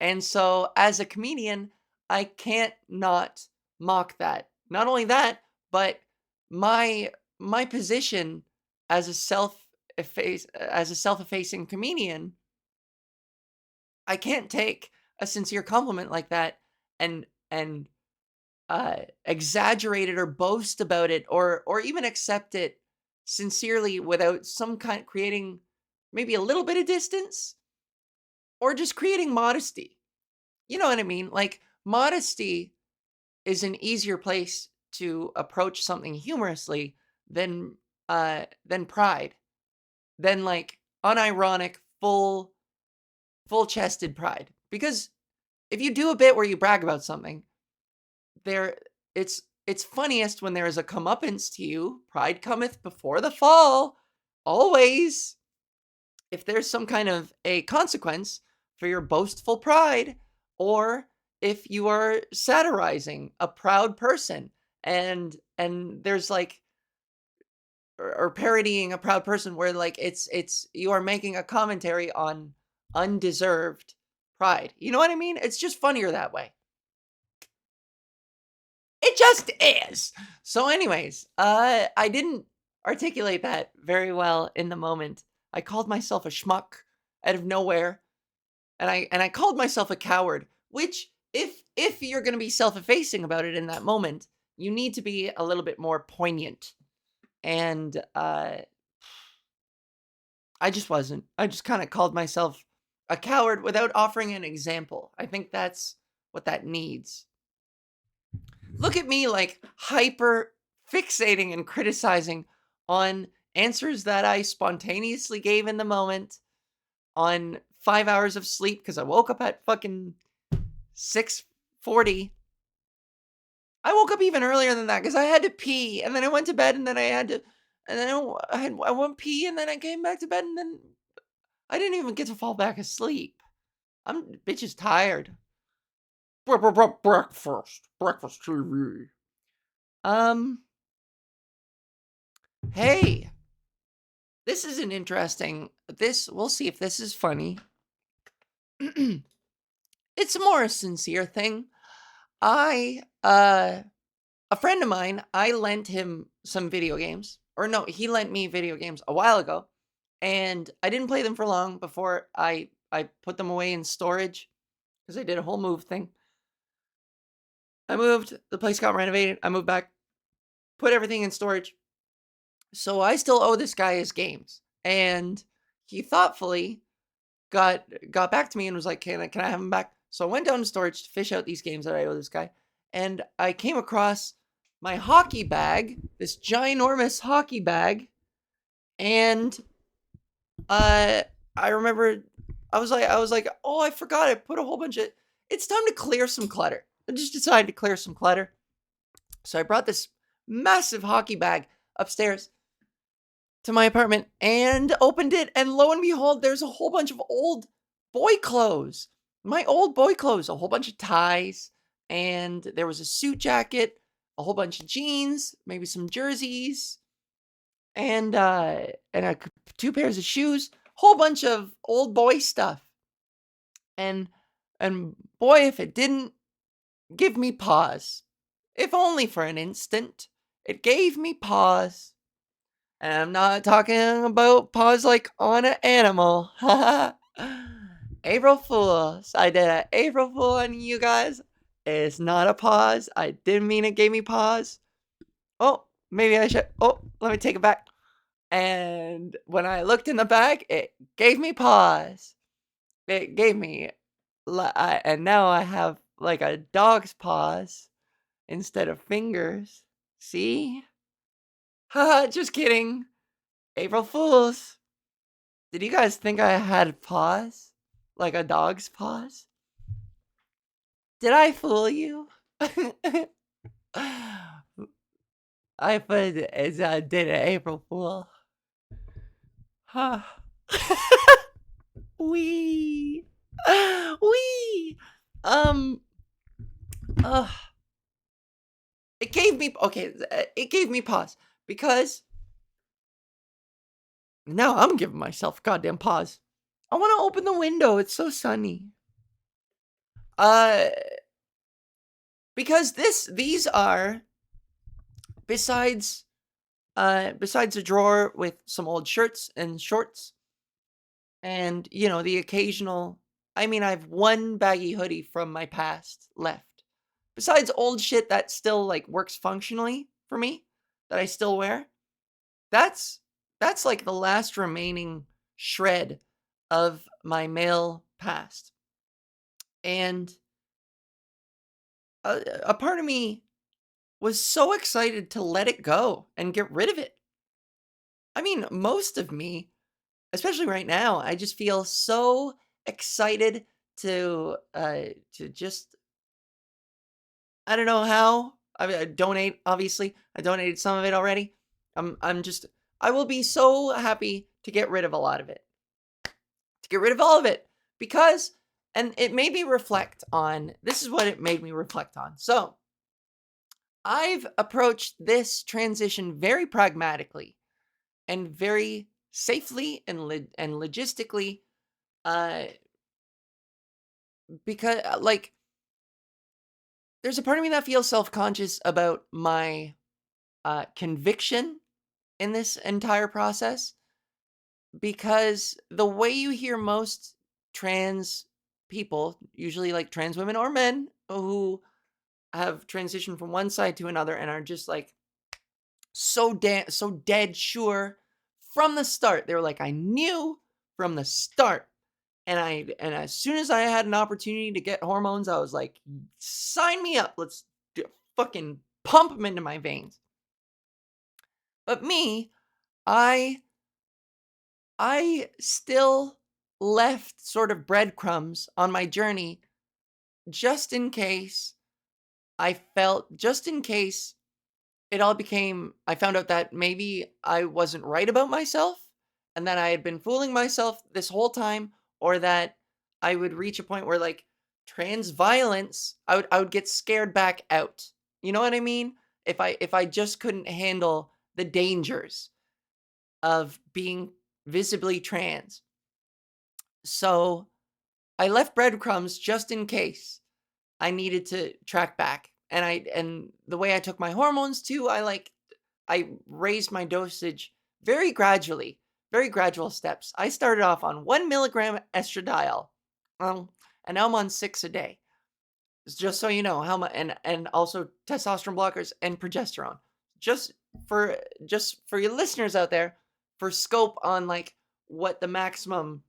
And so as a comedian, I can't not mock that. Not only that, but my position as a self-effacing comedian, I can't take a sincere compliment like that and exaggerate it or boast about it or even accept it sincerely without some kind creating maybe a little bit of distance or just creating modesty. You know what I mean? Like, modesty is an easier place to approach something humorously than pride, than like unironic full chested pride. Because if you do a bit where you brag about something, there it's funniest when there is a comeuppance to you. Pride cometh before the fall, always. If there's some kind of a consequence for your boastful pride, or if you are satirizing a proud person, and there's like, or parodying a proud person, where like it's you are making a commentary on undeserved pride. You know what I mean? It's just funnier that way. It just is. So anyways, I didn't articulate that very well in the moment. I called myself a schmuck out of nowhere, and I called myself a coward, which, if you're going to be self-effacing about it in that moment, you need to be a little bit more poignant. And I just wasn't. I just kind of called myself a coward without offering an example. I think that's what that needs. Look at me, like, hyper fixating and criticizing on answers that I spontaneously gave in the moment, on 5 hours of sleep because I woke up at fucking 6:40. I woke up even earlier than that because I had to pee, and then I went to bed, and then I had to, and then I went pee, and then I came back to bed, and then I didn't even get to fall back asleep. Bitch is tired. Breakfast TV. Hey, this is an interesting. We'll see if this is funny. It's a more sincere thing. A friend of mine, I lent him some video games. Or no, he lent me video games a while ago. And I didn't play them for long before I put them away in storage, because I did a whole move thing. I moved, the place got renovated, I moved back, put everything in storage. So I still owe this guy his games. And he thoughtfully got back to me and was like, can I have them back? So I went down to storage to fish out these games that I owe this guy. And I came across my hockey bag, this ginormous hockey bag. And I remember I was like, oh, I forgot, I put a whole bunch of, it's time to clear some clutter. I just decided to clear some clutter. So I brought this massive hockey bag upstairs to my apartment and opened it, and lo and behold, there's a whole bunch of old boy clothes. My old boy clothes, a whole bunch of ties, and there was a suit jacket, a whole bunch of jeans, maybe some jerseys, and two pairs of shoes, whole bunch of old boy stuff. And boy, if it didn't give me pause. If only for an instant, it gave me pause. And I'm not talking about pause like on an animal. April Fools. I did an April Fool on you guys. It's not a pause. I didn't mean it gave me pause. Oh, maybe I should. Oh, let me take it back. And when I looked in the bag, it gave me pause. It gave me, and now I have like a dog's paws instead of fingers. See? Haha, just kidding. April Fools. Did you guys think I had paws? Like a dog's paws? Did I fool you? I put it as I did an April Fool. Huh. Wee. Wee. It gave me, okay, it gave me pause because now I'm giving myself goddamn pause. I want to open the window. It's so sunny. Because these are, besides a drawer with some old shirts and shorts, and the occasional, I mean, I have one baggy hoodie from my past left. Besides old shit that still like works functionally for me, that I still wear. That's like the last remaining shred of my male past. And a part of me was so excited to let it go and get rid of it. I mean, most of me, especially right now, I just feel so excited to just, I don't know how. I donate, obviously. I donated some of it already. I will be so happy to get rid of a lot of it. To get rid of all of it. Because And it made me reflect on, this is what it made me reflect on. So I've approached this transition very pragmatically and very safely and logistically, uh, because like there's a part of me that feels self-conscious about my conviction in this entire process, because the way you hear most trans people, usually like trans women or men who have transitioned from one side to another and are just like so dead sure from the start. They were like, I knew from the start. And as soon as I had an opportunity to get hormones, I was like, sign me up. Let's fucking pump them into my veins. But me, I still left sort of breadcrumbs on my journey just in case just in case it all became, I found out that maybe I wasn't right about myself and that I had been fooling myself this whole time, or that I would reach a point where like trans violence, I would get scared back out. You know what I mean? If I just couldn't handle the dangers of being visibly trans. So I left breadcrumbs just in case I needed to track back. And the way I took my hormones too, I raised my dosage very gradually, very gradual steps. I started off on 1 milligram estradiol, and now I'm on 6 a day. Just so you know how much, and also testosterone blockers and progesterone. Just for your listeners out there, for scope on like what the maximum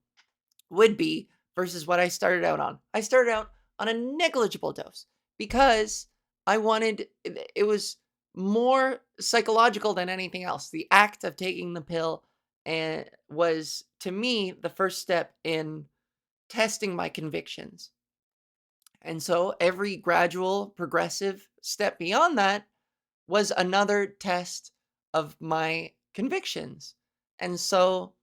would be versus what I started out on. I started out on a negligible dose because I wanted, it was more psychological than anything else. The act of taking the pill and was, to me, the first step in testing my convictions. And so every gradual progressive step beyond that was another test of my convictions. And so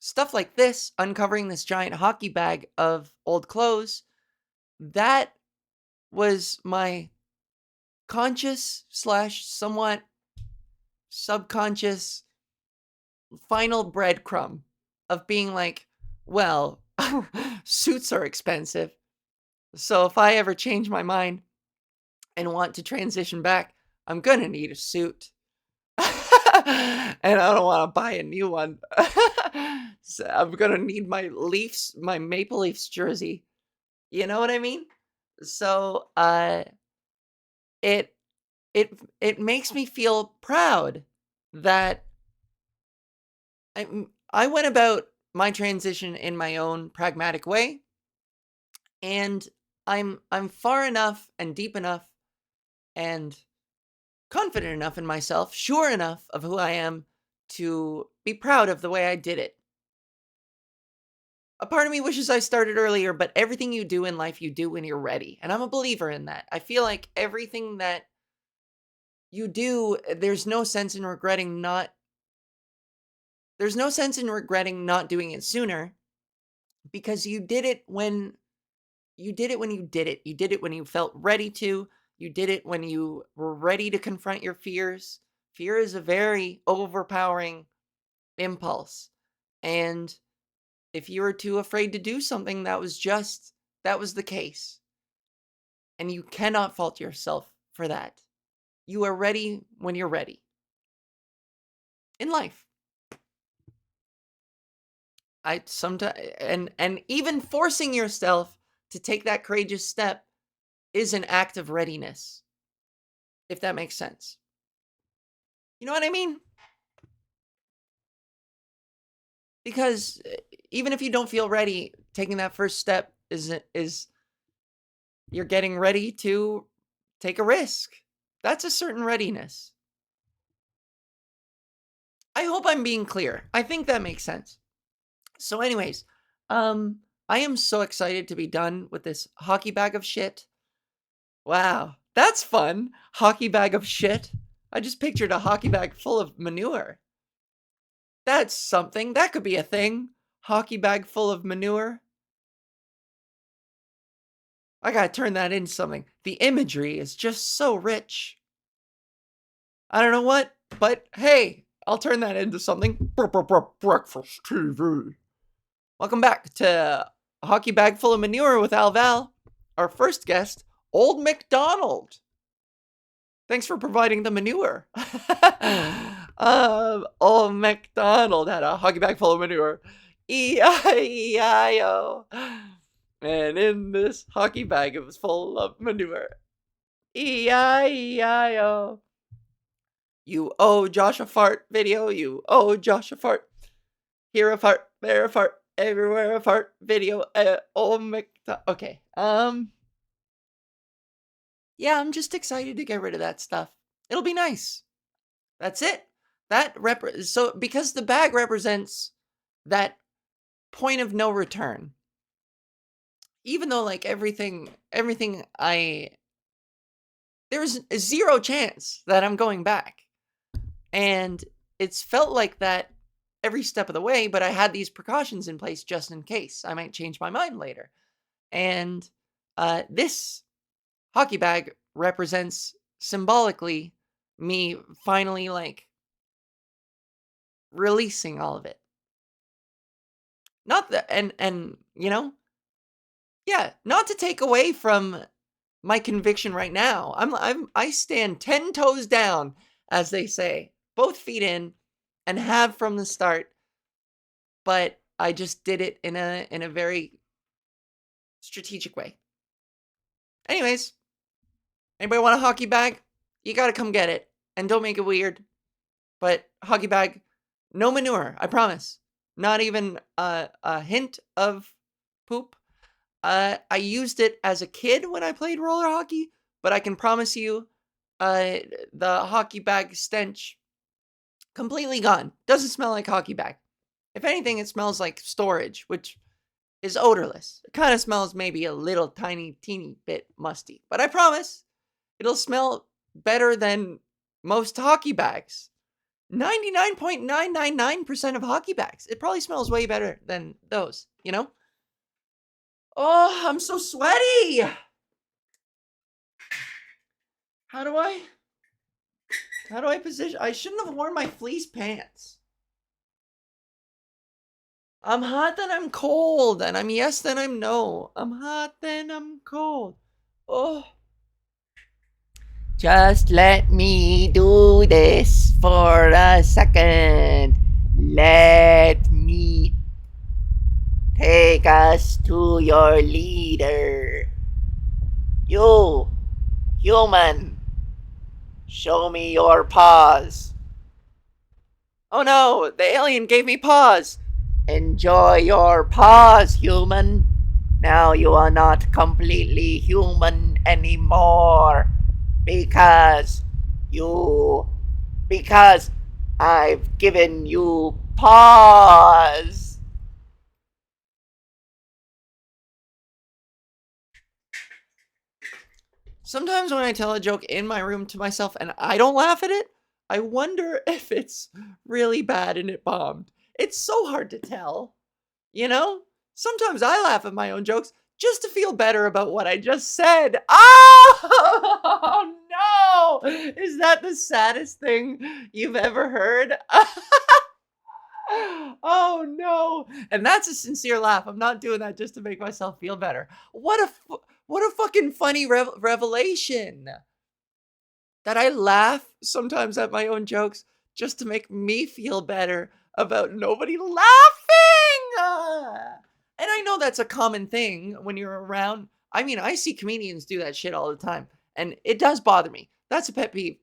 stuff like this, uncovering this giant hockey bag of old clothes, that was my conscious slash somewhat subconscious final breadcrumb of being like, well, suits are expensive. So if I ever change my mind and want to transition back, I'm going to need a suit. And I don't want to buy a new one. So I'm going to need my Maple Leafs jersey. You know what I mean? So, it it makes me feel proud that I went about my transition in my own pragmatic way, and I'm far enough and deep enough and confident enough in myself, sure enough of who I am to be proud of the way I did it. A part of me wishes I started earlier, but everything you do in life, you do when you're ready. And I'm a believer in that. I feel like everything that you do, there's no sense in regretting not doing it sooner, because you did it when you did it when you did it. You did it when you felt ready to. You did it when you were ready to confront your fears. Fear is a very overpowering impulse. And if you were too afraid to do something, that was the case. And you cannot fault yourself for that. You are ready when you're ready. In life. I sometimes, and even forcing yourself to take that courageous step is an act of readiness. If that makes sense. You know what I mean? Because even if you don't feel ready, taking that first step is you're getting ready to take a risk. That's a certain readiness. I hope I'm being clear. I think that makes sense. So anyways, I am so excited to be done with this hockey bag of shit. Wow, that's fun. Hockey bag of shit. I just pictured a hockey bag full of manure. That's something. That could be a thing. Hockey bag full of manure. I gotta turn that into something. The imagery is just so rich. I don't know what, but hey, I'll turn that into something. Breakfast TV. Welcome back to Hockey Bag Full of Manure with Al Val. Our first guest, Old MacDonald. Thanks for providing the manure. Old MacDonald had a hockey bag full of manure. E-I-E-I-O. And in this hockey bag, it was full of manure. E-I-E-I-O. You owe Josh a fart video. You owe Josh a fart. Here a fart, there a fart, everywhere a fart video. Old MacDonald. Okay. Yeah, I'm just excited to get rid of that stuff. It'll be nice. That's it. So because the bag represents that point of no return. Even though like everything there's a zero chance that I'm going back. And it's felt like that every step of the way, but I had these precautions in place just in case I might change my mind later. And this hockey bag represents symbolically me finally like releasing all of it. Not that, and you know, yeah, not to take away from my conviction right now. I stand 10 toes down, as they say, both feet in, and have from the start. But I just did it in a very strategic way. Anyways, anybody want a hockey bag? You gotta come get it, and don't make it weird. But hockey bag, no manure, I promise. Not even a hint of poop. I used it as a kid when I played roller hockey, but I can promise you, the hockey bag stench completely gone. Doesn't smell like hockey bag. If anything, it smells like storage, which is odorless. It kind of smells maybe a little tiny, teeny bit musty, but I promise it'll smell better than most hockey bags. 99.999% of hockey bags. It probably smells way better than those, you know? Oh, I'm so sweaty. How do I position? I shouldn't have worn my fleece pants. I'm hot, then I'm cold, and I'm yes, then I'm no. I'm hot, then I'm cold. Oh. Just let me do this for a second. Let me take us to your leader. You, human, show me your paws. Oh no, the alien gave me paws. Enjoy your paws, human. Now you are not completely human anymore. Because I've given you paws. Sometimes when I tell a joke in my room to myself and I don't laugh at it, I wonder if it's really bad and it bombed. It's so hard to tell, you know? Sometimes I laugh at my own jokes just to feel better about what I just said. Oh, no! Is that the saddest thing you've ever heard? Oh, no. And that's a sincere laugh. I'm not doing that just to make myself feel better. What a fucking funny revelation. That I laugh sometimes at my own jokes just to make me feel better about nobody laughing. And I know that's a common thing when you're around. I mean, I see comedians do that shit all the time, and it does bother me. That's a pet peeve.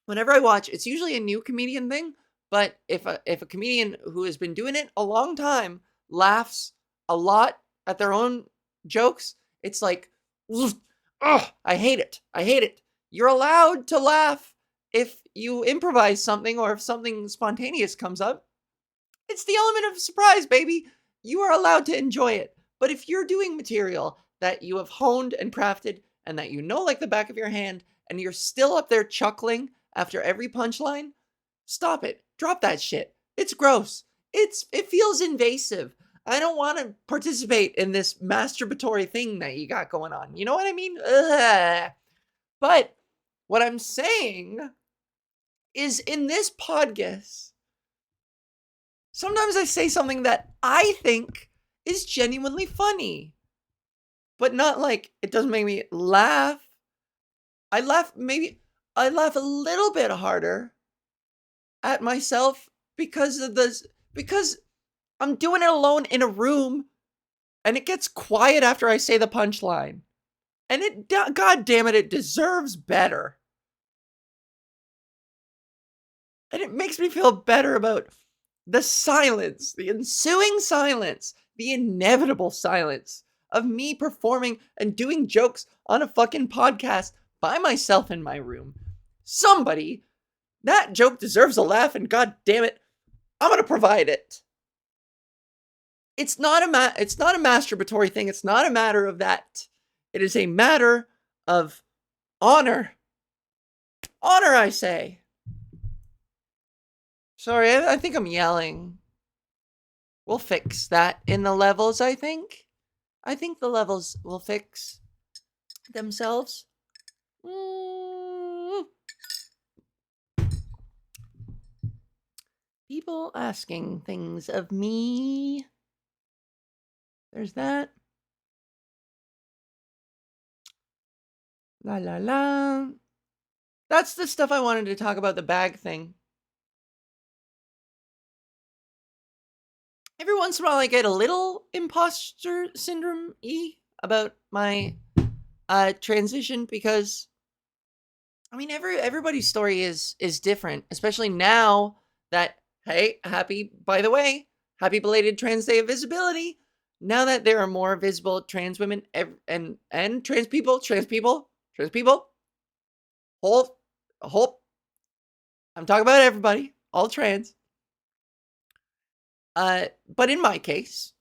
Whenever I watch, it's usually a new comedian thing, but if a comedian who has been doing it a long time laughs a lot at their own jokes, it's like, ugh, I hate it. I hate it. You're allowed to laugh if you improvise something or if something spontaneous comes up. It's the element of surprise, baby. You are allowed to enjoy it. But if you're doing material that you have honed and crafted and that you know like the back of your hand and you're still up there chuckling after every punchline, stop it. Drop that shit. It's gross. It feels invasive. I don't want to participate in this masturbatory thing that you got going on. You know what I mean? Ugh. But what I'm saying is in this PodGis, sometimes I say something that I think is genuinely funny, but not like it doesn't make me laugh. I laugh a little bit harder at myself because of this, because I'm doing it alone in a room and it gets quiet after I say the punchline. And god damn it, it deserves better. And it makes me feel better about the silence, the ensuing silence, the inevitable silence of me performing and doing jokes on a fucking podcast by myself in my room. Somebody, that joke deserves a laugh, and god damn it, I'm gonna provide it. It's not a masturbatory thing. It's not a matter of that. It is a matter of honor. Honor, I say. Sorry, I think I'm yelling. We'll fix that in the levels, I think. I think the levels will fix themselves. People asking things of me. There's that. La la la. That's the stuff I wanted to talk about, the bag thing. Every once in a while I get a little imposter syndrome-y about my transition, because I mean everybody's story is different, especially now that, hey, by the way, happy belated Trans Day of Visibility. Now that there are more visible trans women and trans people, whole, I'm talking about everybody, all trans. But in my case,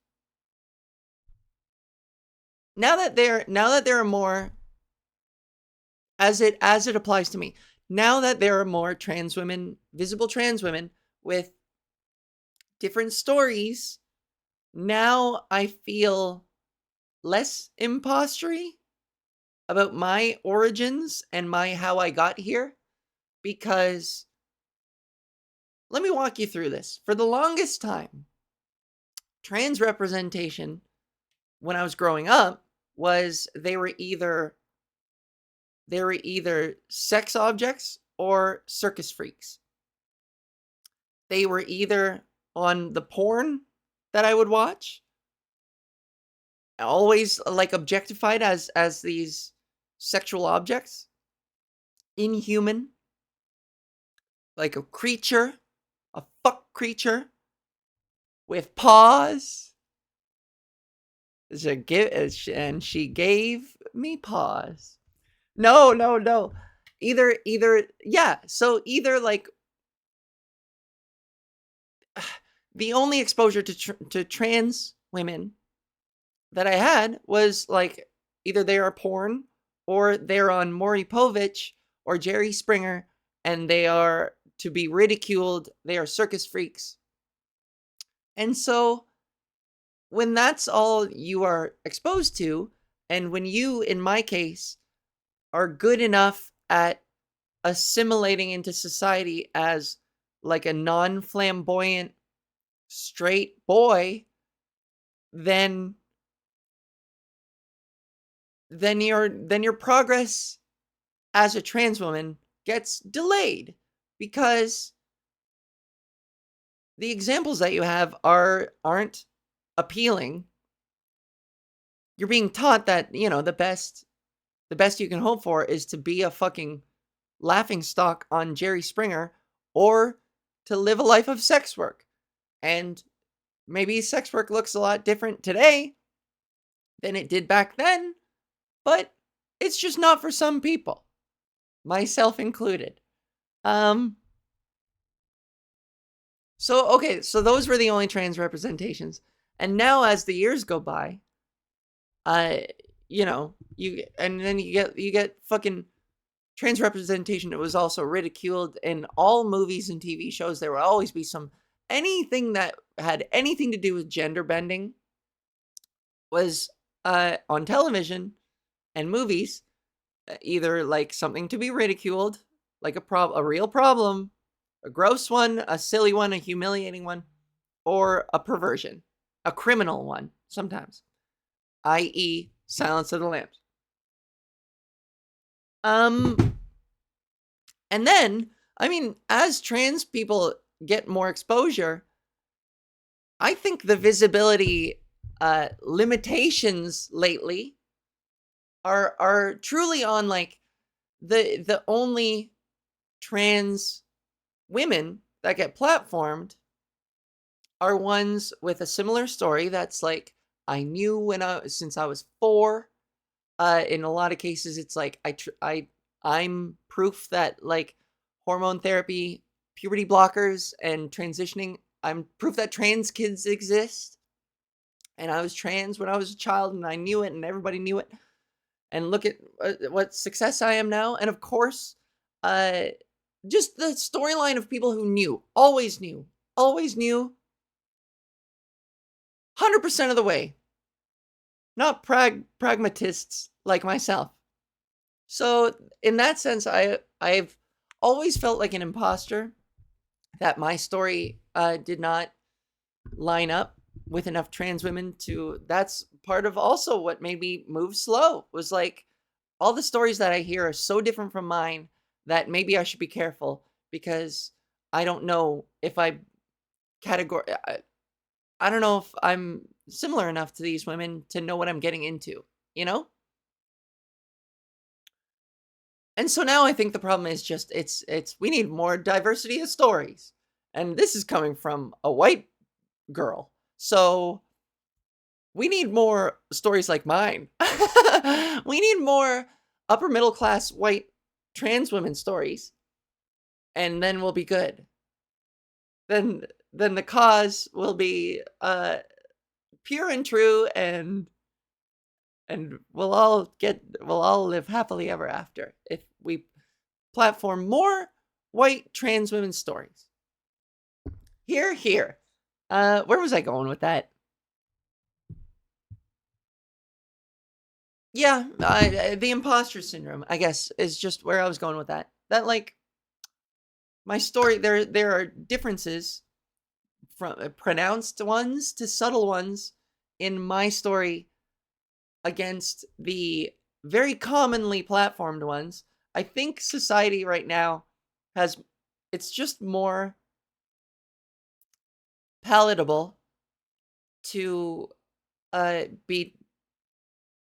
now that there are more, as it applies to me, now that there are more trans women, visible trans women with different stories, now I feel less impostery about my origins and how I got here, because let me walk you through this. For the longest time, trans representation when I was growing up was they were either sex objects or circus freaks. They were either on the porn that I would watch, always like objectified as these sexual objects, inhuman, like a creature, a fuck creature with paws. And she gave me paws. No. Either, yeah. So either like the only exposure to trans women that I had was like either they are porn or they're on Maury Povich or Jerry Springer, and they are to be ridiculed. They are circus freaks. And so when that's all you are exposed to, and when you, in my case, are good enough at assimilating into society as like a non-flamboyant straight boy, then your progress as a trans woman gets delayed, because the examples that you have aren't appealing. You're being taught that, you know, the best you can hope for is to be a fucking laughingstock on Jerry Springer, or to live a life of sex work. And maybe sex work looks a lot different today than it did back then, but it's just not for some people, myself included. So those were the only trans representations. And now as the years go by, you get fucking trans representation. It was also ridiculed in all movies and TV shows. There will always be some anything that had anything to do with gender bending was on television and movies, either like something to be ridiculed, like a real problem, a gross one, a silly one, a humiliating one, or a perversion, a criminal one sometimes, i.e., Silence of the Lambs. And then, I mean, as trans people get more exposure, I think the visibility limitations lately are truly on like the only trans women that get platformed are ones with a similar story that's like I knew since I was 4. In a lot of cases, it's like I'm proof that like hormone therapy, puberty blockers, and transitioning. I'm proof that trans kids exist. And I was trans when I was a child, and I knew it, and everybody knew it. And look at what success I am now. And of course, just the storyline of people who knew, always knew, 100% of the way. Not pragmatists like myself. So in that sense, I've always felt like an imposter, that my story did not line up with enough trans women to. That's part of also what made me move slow, was like all the stories that I hear are so different from mine that maybe I should be careful, because I don't know if I don't know if I'm similar enough to these women to know what I'm getting into, you know? And so now I think the problem is just it's we need more diversity of stories. And this is coming from a white girl. So we need more stories like mine. We need more upper middle class white trans women stories. And then we'll be good. Then the cause will be pure and true, and we'll all live happily ever after if we platform more white trans women's stories. Here. Where was I going with that? Yeah, the imposter syndrome, I guess, is just where I was going with that. That like my story, there are differences from pronounced ones to subtle ones in my story against the very commonly platformed ones. I think society right now it's just more palatable to be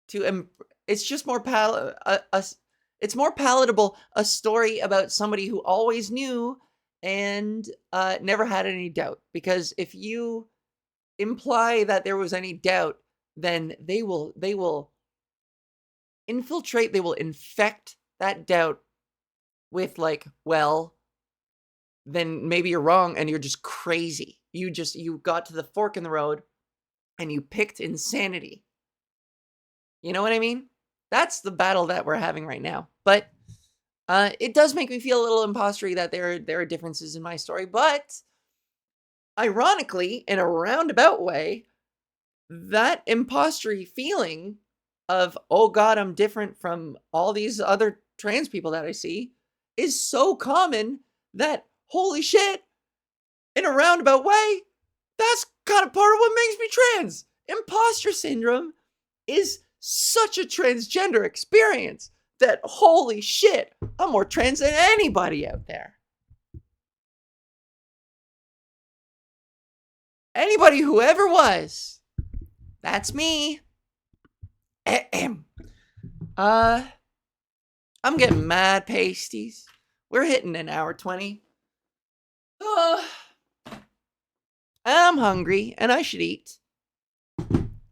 to it's just more it's more palatable a story about somebody who always knew and never had any doubt, because if you imply that there was any doubt, then they will infiltrate, they will infect that doubt with like, well, then maybe you're wrong and you're just crazy. You got to the fork in the road and you picked insanity. You know what I mean? That's the battle that we're having right now. But it does make me feel a little impostery that there are differences in my story. But ironically, in a roundabout way, that impostery feeling of, oh God, I'm different from all these other trans people that I see, is so common that, holy shit, in a roundabout way, that's kind of part of what makes me trans. Imposter syndrome is such a transgender experience that, holy shit, I'm more trans than anybody out there. Anybody who ever was. That's me. Ahem. I'm getting mad pasties. We're hitting an hour 20. I'm hungry and I should eat.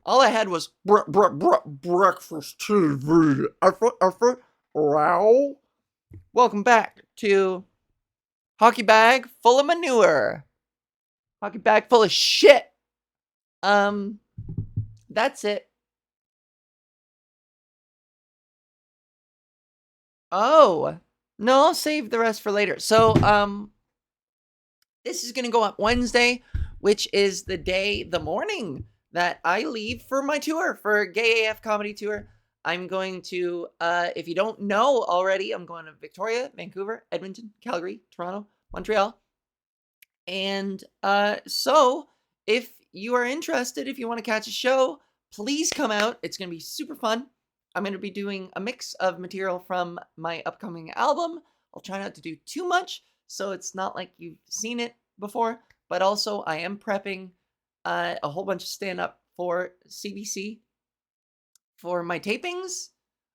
All I had was breakfast TV. Wow. Welcome back to Hockey Bag Full of Manure. Hockey Bag Full of Shit. That's it. Oh, no, I'll save the rest for later. So, This is going to go up Wednesday, which is the morning that I leave for my tour, for Gay AF Comedy Tour. I'm going to, if you don't know already, I'm going to Victoria, Vancouver, Edmonton, Calgary, Toronto, Montreal. And so if you are interested, if you want to catch a show, please come out. It's going to be super fun. I'm going to be doing a mix of material from my upcoming album. I'll try not to do too much, so it's not like you've seen it before. But also, I am prepping a whole bunch of stand-up for CBC for my tapings,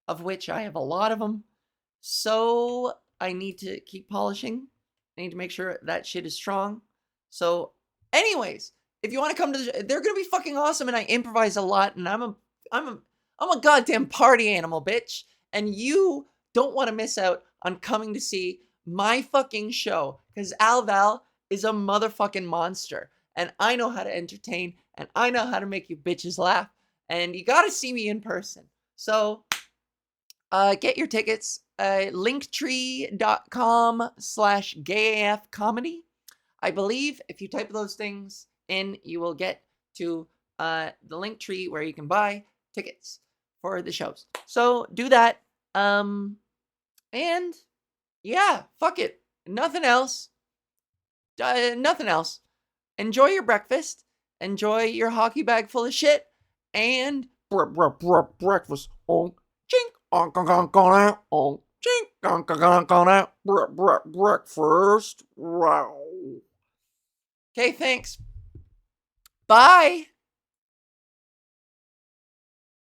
of which I have a lot of them. So I need to keep polishing. I need to make sure that shit is strong. So, anyways, if you want to come to they're gonna be fucking awesome, and I improvise a lot, and I'm a goddamn party animal, bitch. And you don't want to miss out on coming to see my fucking show, because Val is a motherfucking monster, and I know how to entertain, and I know how to make you bitches laugh, and you gotta see me in person. So, get your tickets, linktree.com/gayafcomedy. I believe if you type those things in, you will get to the link tree where you can buy tickets for the shows. So do that. And yeah, fuck it. Nothing else. Nothing else. Enjoy your breakfast. Enjoy your hockey bag full of shit. And breakfast. Oh, chink. Oh, chink. Breakfast. Wow. Okay, thanks. Bye.